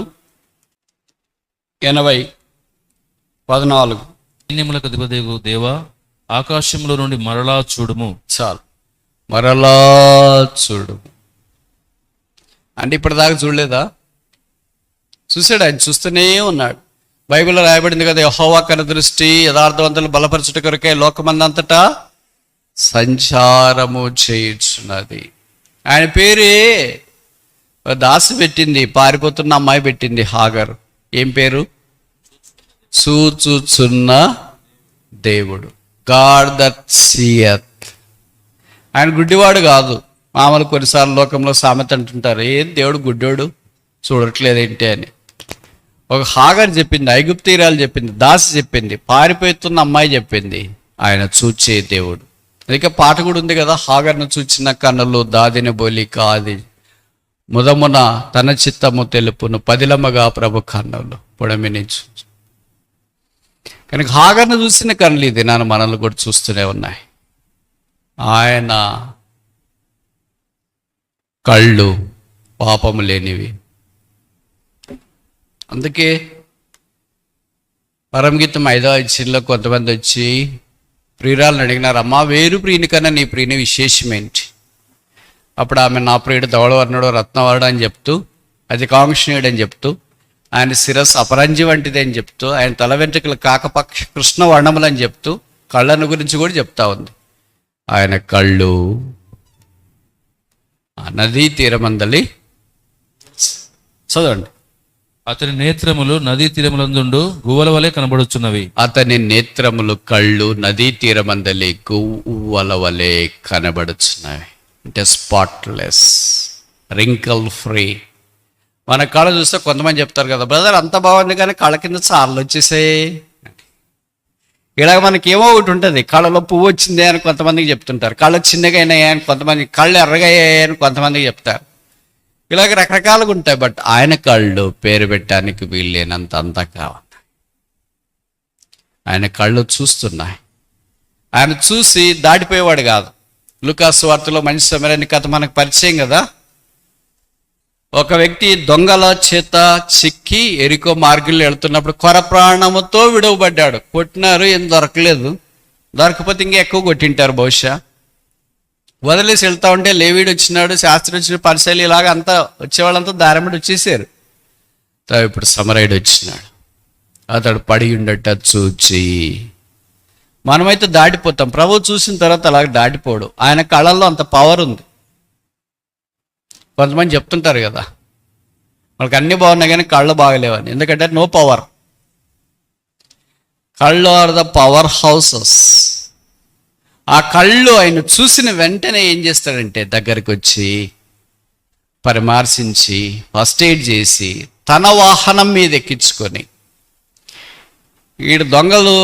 80:14. సైన్యములకు అధిపతియగు దేవా, ఆకాశంలో నుండి మరలా చూడుము. చాలు, మరలా చూడు అంటే ఇప్పటిదాకా చూడలేదా? చూశాడు, ఆయన చూస్తూనే ఉన్నాడు. బైబిల్లో రాయబడింది కదా, యెహోవా కనుదృష్టి యథార్థవంతులు బలపరచుట కొరకే లోకమందంతటా సంచారము చేయుచున్నది. ఆయన పేరే దాసి పెట్టింది, పారిపోతున్న అమ్మాయి పెట్టింది, హాగర్. ఏం పేరు? చూచుచున్న దేవుడు, గాడ్ దట్ సీయత్. ఆయన గుడ్డివాడు కాదు. మామూలు కొన్నిసార్లు లోకంలో సామెత అంటుంటారు, ఏం దేవుడు గుడ్డోడు చూడట్లేదేంటి అని. ఒక హాగర్ చెప్పింది, ఐగుప్తీరాలు చెప్పింది, దాసి చెప్పింది, పారిపోతున్న అమ్మాయి చెప్పింది, ఆయన చూచే దేవుడు. అందుకే పాట కూడా ఉంది కదా, హాగర్ను చూచిన కన్నులు దాదిన బోలి కాది ముదమున తన చిత్తము తెలుపును పదిలమ్మగా ప్రభు కన్నులు పొడమిని చూచు. కనుక హాగర్ను చూసిన కన్నులు ఇది నాన్న మనల్ని కూడా చూస్తూనే ఉన్నాయి. ఆయన కళ్ళు పాపము లేనివి. అందుకే పరమగీతం 5వ అధ్యాయంలో కొంతమంది వచ్చి ప్రియురాలను అడిగినారు, అమ్మా వేరు ప్రియుని కన్నా నీ ప్రియుని విశేషమేంటి? అప్పుడు ఆమె నా ప్రియుడు ధవళవర్ణుడు రత్నవర్ణుడు అని చెప్తూ, అది కాంక్షణీయుడు అని చెప్తూ, ఆయన శిరస్సు అపరంజి వంటిది అని చెప్తూ, ఆయన తల వెంట్రుకలు కాకపక్ష కృష్ణ వర్ణములు అని చెప్తూ కళ్ళను గురించి కూడా చెప్తా ఉంది. ఆయన కళ్ళు నదీ తీరమందలి, చదవండి, అతని నేత్రములు నదీ తీరములందుండు గువ్వల వలె కనబడుచున్నవి. అతని నేత్రములు కళ్ళు నదీ తీరమందలి గువ్వల వలె కనబడుచున్నవి. అంటే స్పాట్లెస్, రింకల్ ఫ్రీ. మన కళ చూస్తే కొంతమంది చెప్తారు కదా, బ్రదర్ అంత బాగుంది కానీ కళ్ళ కింద చార్లు వచ్చేసాయి. ఇలాగ మనకి ఏమో ఒకటి ఉంటుంది, కళ్ళలో పువ్వు వచ్చింది అని కొంతమందికి చెప్తుంటారు, కళ్ళు చిన్నగా అయినాయి అని కొంతమంది, కళ్ళు ఎర్రగా అయ్యాయి అని కొంతమందికి చెప్తారు. ఇలాగ రకరకాలుగా ఉంటాయి. బట్ ఆయన కళ్ళు పేరు పెట్టడానికి వీల్లేనంత అందంగా ఉన్నాయి. ఆయన కళ్ళు చూస్తున్నాయి. ఆయన చూసి దాటిపోయేవాడు కాదు. లూకాసు వార్తలో మంచి సమరాన్ని కథ మనకు పరిచయం కదా. ఒక వ్యక్తి దొంగల చేత చిక్కి ఎరికో మార్గంలో వెళ్తున్నప్పుడు కొర ప్రాణముతో విడవబడ్డాడు. కొట్టినారు, ఏం దొరకలేదు. దొరకపోతే ఇంకా ఎక్కువ కొట్టింటారు బహుశా. వదిలేసి వెళ్తా ఉంటే లేవీడు వచ్చినాడు, శాస్త్రి వచ్చిన పరిశైలి, ఇలాగ అంతా వచ్చేవాళ్ళంతా దారమిడి వచ్చేసారు. ఇప్పుడు సమరయుడు వచ్చినాడు. అతడు పడి ఉండట చూచి మనమైతే దాటిపోతాం. ప్రభు చూసిన తర్వాత అలాగ దాటిపోడు. ఆయన కళ్ళల్లో అంత పవర్ ఉంది. కొంతమంది చెప్తుంటారు కదా, వాళ్ళకి అన్నీ బాగున్నాయి కానీ కళ్ళు బాగలేవని. ఎందుకంటే నో పవర్. కళ్ళు ఆర్ ద పవర్ హౌసెస్. ఆ కళ్ళు ఆయన చూసిన వెంటనే ఏం చేస్తాడంటే దగ్గరికి వచ్చి పరామర్శించి ఫస్ట్ ఎయిడ్ చేసి తన వాహనం మీద ఎక్కించుకొని, ఈడు దొంగలు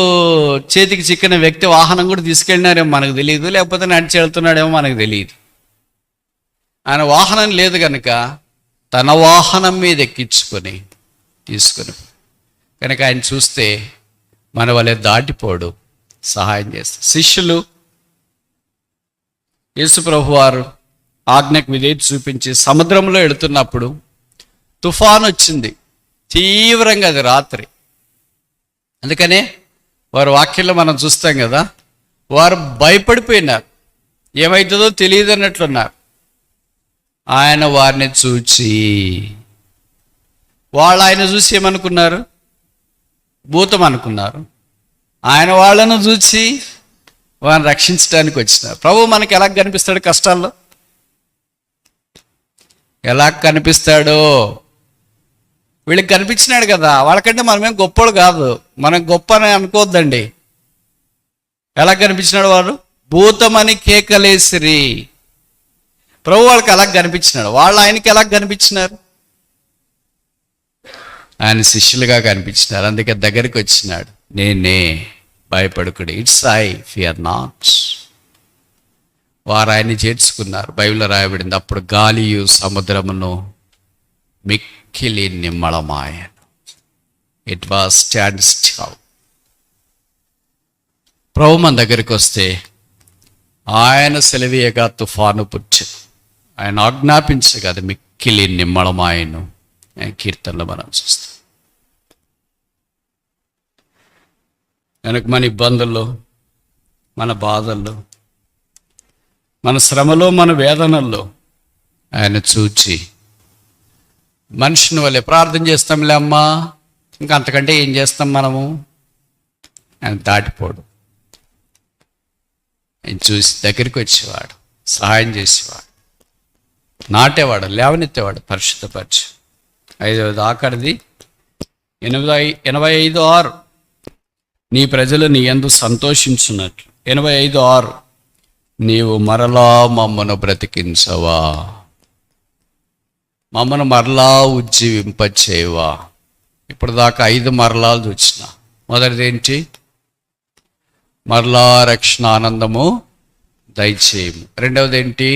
చేతికి చిక్కిన వ్యక్తి వాహనం కూడా తీసుకెళ్ళినారేమో మనకు తెలియదు, లేకపోతే నడిచి వెళ్తున్నాడేమో మనకు తెలియదు. ఆయన వాహనం లేదు కనుక తన వాహనం మీద ఎక్కించుకొని తీసుకొని కనుక ఆయన చూస్తే మన వలె దాటిపోడు, సహాయం చేస్తారు. శిష్యులు యేసు ప్రభు వారు ఆజ్ఞకు విధేయత చూపించి సముద్రంలో వెళుతున్నప్పుడు తుఫాను వచ్చింది తీవ్రంగా, అది రాత్రి. అందుకనే వారు వాక్యంలో మనం చూస్తాం కదా, వారు భయపడిపోయినారు, ఏమవుతుందో తెలియదు అన్నట్లున్నారు. ఆయన వారిని చూచి, వాళ్ళు ఆయన చూసి ఏమనుకున్నారు? భూతం అనుకున్నారు. ఆయన వాళ్ళను చూచి వారిని రక్షించడానికి వచ్చినారు. ప్రభు మనకి ఎలా కనిపిస్తాడు కష్టాల్లో? ఎలా కనిపిస్తాడో వీళ్ళకి కనిపించినాడు కదా. వాళ్ళకంటే మనమేం గొప్పోడు కాదు, మనం గొప్ప అని అనుకోవద్దండి. ఎలా కనిపించినాడు? వారు భూతమని కేకలేసిరి. ప్రభు వాళ్ళకి ఎలా కనిపించినాడు? వాళ్ళు ఆయనకి ఎలా కనిపించినారు? ఆయన శిష్యులుగా కనిపించినారు. అందుకే దగ్గరికి వచ్చినాడు. నేనే, భయపడుకుడి, ఇట్స్ ఐ, ఫియర్ నాట్. వారు ఆయన్ని చేర్చుకున్నారు. బైబిల్లో రాయబడింది, అప్పుడు గాలియు సముద్రమును మిక్కిలి నిమ్మళమాయను. It was stand still. ప్రభు మన దగ్గరికి వస్తే ఆయన సెలవీయగా తుఫాను పుచ్చెను, ఆయన ఆజ్ఞాపించగా అది మిక్కిలి నిమ్మళమాయను. కీర్తనలో మనం చూస్తాం. కనుక మన ఇబ్బందుల్లో, మన బాధల్లో, మన శ్రమలో, మన వేదనల్లో ఆయన చూచి మనుషుని వల్లే ప్రార్థన చేస్తాంలే అమ్మా, ఇంకా అంతకంటే ఏం చేస్తాం మనము? ఆయన దాటిపోడు. ఆయన చూసి దగ్గరికి వచ్చేవాడు, సహాయం చేసేవాడు, నాటేవాడు, లేవనెత్తేవాడు, పరిశుద్ధపరిచి. 5వ ఆఖరిది 85:6, నీ ప్రజలు నీ యందు సంతోషించున్నట్లు. 85:6, నీవు మరలా మమ్మను బ్రతికించవా, మమ్మను మరలా ఉజ్జీవింపచేయవా. ఇప్పుడు దాకా 5 మరలాలు చూసిన. మొదటిది ఏంటి? మరలా రక్షణ ఆనందము దయచేయము. రెండవది ఏంటి?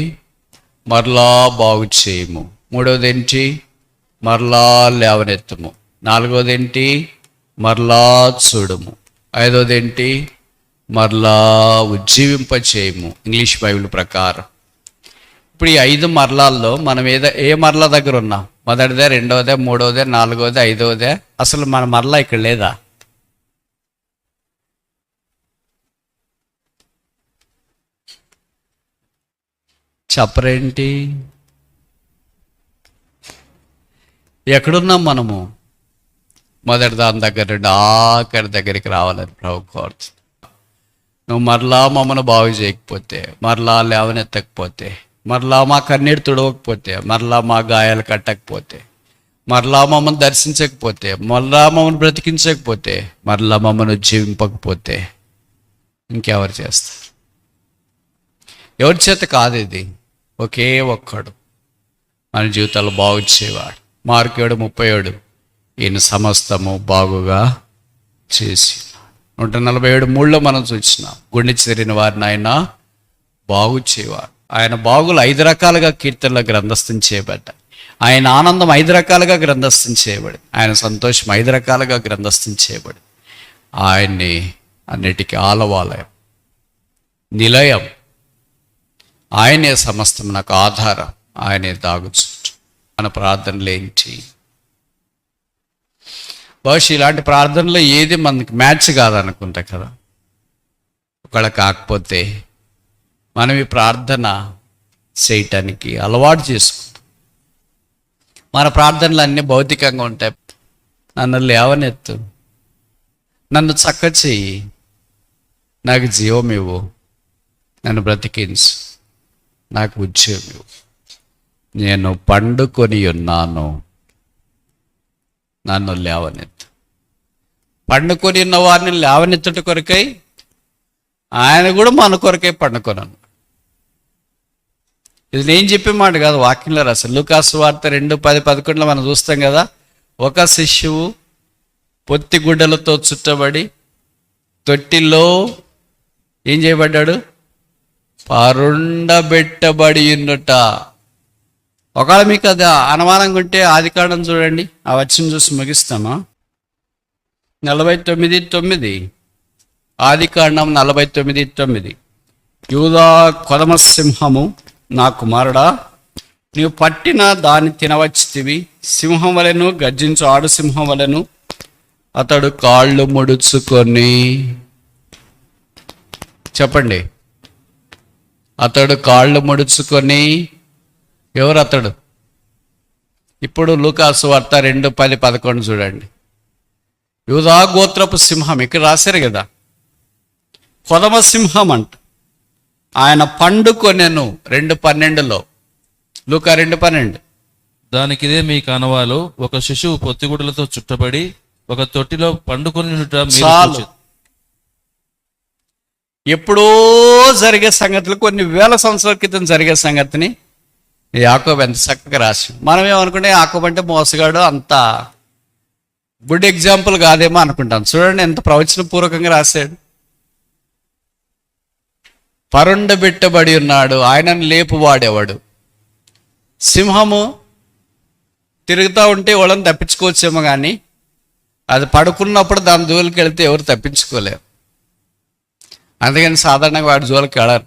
మరలా బాగు చేయము. మూడవది ఏంటి? మరలా లేవనెత్తము. నాలుగవది ఏంటి? మరలా చూడము. ఐదవది ఏంటి? మరలా ఉజ్జీవింపచేయము, ఇంగ్లీష్ బైబిల్ ప్రకారం. ఇప్పుడు ఈ 5 మరలాల్లో మనం ఏ మరలా దగ్గర ఉన్నాం? మొదటిదే, రెండవదే, మూడవదే, నాలుగవదే, ఐదవదే? అసలు మన మరలా ఇక్కడ లేదా? చెప్పరేంటి? ఎక్కడున్నాం మనము? మొదటి దాని దగ్గర నుండి ఆఖరి దగ్గరికి రావాలని ప్రభు కోరుతుంది. నువ్వు మరలా మమ్మను బాగు చేయకపోతే, మరలా లేవనెత్తకపోతే, మరలా మా కన్నీరు తుడవకపోతే, మరలా మా గాయాలు కట్టకపోతే, మరలా మమ్మల్ని దర్శించకపోతే, మరలా మమ్మల్ని బ్రతికించకపోతే, మరలా మమ్మల్ని జీవింపకపోతే ఇంకెవరు చేస్తారు? ఎవరి చేత కాదు ఇది. ఒకే ఒక్కడు మన జీవితాలు బాగు చేయవాడు. మార్కు 7:37, ఈయన సమస్తము బాగుగా చేసి. 147:3 మనం చూసినాం, గుండె చెరిన వారిని ఆయన బాగు చేయవాడు. ఆయన బాగులు 5 రకాలుగా కీర్తనలో గ్రంథస్థం చేయబడ్డాయి. ఆయన ఆనందం 5 రకాలుగా గ్రంథస్థం చేయబడి, ఆయన సంతోషం 5 రకాలుగా గ్రంథస్థం చేయబడి, ఆయన్ని అన్నిటికీ ఆలవాలయం, నిలయం, ఆయనే సమస్తం, నాకు ఆధారం, ఆయనే దాగుచుంటు. మన ప్రార్థనలు ఏంటి? బహుశా ఇలాంటి ప్రార్థనలో ఏది మనకి మ్యాచ్ కాదనుకుంటా కదా. ఒకవేళ కాకపోతే మనం ఈ ప్రార్థన చేయటానికి అలవాటు చేసుకుంటాం. మన ప్రార్థనలు అన్నీ భౌతికంగా ఉంటాయి. నన్ను లేవనెత్తు, నన్ను చక్క చెయ్యి, నాకు జీవం ఇవ్వు, నన్ను బ్రతికించు, నాకు ఉద్యోగం ఇవ్వు, నేను పండుకొని ఉన్నాను, నన్ను లేవనెత్తు. పండుకొని ఉన్న వారిని లేవనెత్తుట కొరకై ఆయన కూడా మన కొరకై పండుకొనను. ఇది నేను చెప్పే మాట కాదు, వాక్యంలో రాశారు. లూకాసు వార్త 2:10-11 మనం చూస్తాం కదా. ఒక శిశువు పొత్తి గుడ్డలతో చుట్టబడి తొట్టిలో ఏం చేయబడ్డాడు? పరుండబెట్టబడి ఉన్నట. ఒకవేళ మీకు అది అనుమానంగా ఉంటే ఆదికాండం చూడండి, ఆ వచనం చూసి ముగిస్తామా. 49:9, ఆదికాండం 49:9. యూదా కొదమసింహము, నా కుమారుడా, నీవు పట్టిన దాన్ని తినవచ్చితివి. సింహం వలెను, గర్జించు ఆడు సింహం వలెను అతడు కాళ్ళు ముడుచుకొని, చెప్పండి, అతడు కాళ్ళు ముడుచుకొని. ఎవరు అతడు? ఇప్పుడు లూకాసు వార్త 2:10-11 చూడండి. యూదా గోత్రపు సింహం, ఇక్కడ రాశారు కదా, కొదమ సింహం అంట. ఆయన పండుకొనెను 2:12, లూకా 2:12. దానికి ఇదే మీ కనవాలు, ఒక శిశువు పొత్తిగుడ్డలతో చుట్టబడి ఒక తొట్టిలో పండుకొని ఉండుట మీరు చాలు. చూచె-. ఎప్పుడో జరిగే సంగతులు, కొన్ని వేల సంవత్సరాల క్రితం జరిగే సంగతిని యాకోబు ఎంత చక్కగా రాసి, మనం ఏమనుకుంటే యాకోబు అంటే మోసగాడు, అంత గుడ్ ఎగ్జాంపుల్ కాదేమో అనుకుంటాం. చూడండి ఎంత ప్రవచనపూర్వకంగా రాశాడు. పరుండబెట్టబడి ఉన్నాడు, ఆయనను లేపువాడేవాడు. సింహము తిరుగుతూ ఉంటే వాళ్ళని తప్పించుకోవచ్చేమో, కానీ అది పడుకున్నప్పుడు దాని జోలికి వెళితే ఎవరు తప్పించుకోలేరు. అందుకని సాధారణంగా వాడి జోలికి వెళ్ళరు.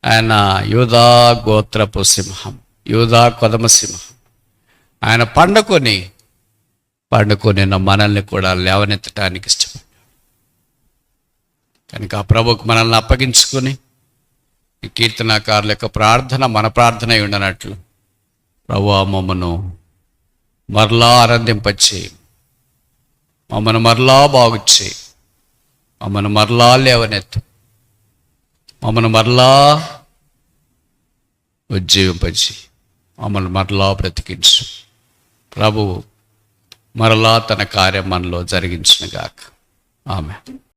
ఆయన యూదా గోత్రపు సింహం, యూదా కొదమ సింహం. ఆయన పండుకొని మనల్ని కూడా లేవనెత్తడానికి ఇష్టపడ్డాడు. కనుక ఆ ప్రభువుకు మనల్ని అప్పగించుకొని ఈ కీర్తనాకారుల యొక్క ప్రార్థన మన ప్రార్థన అయి ఉండనట్లు, ప్రభువా మమ్మను మరలా ఆనందింపచేయి, మమ్మను మరలా బాగు చేయి, మమ్మను మరలా లేవనెత్తు, మమ్మను మరలా ఉజ్జీవింపచేయి, మమ్మల్ని మరలా బ్రతికించు. ప్రభువు మరలా తన కార్యం మనలో జరిగించునుగాక. ఆమేన్.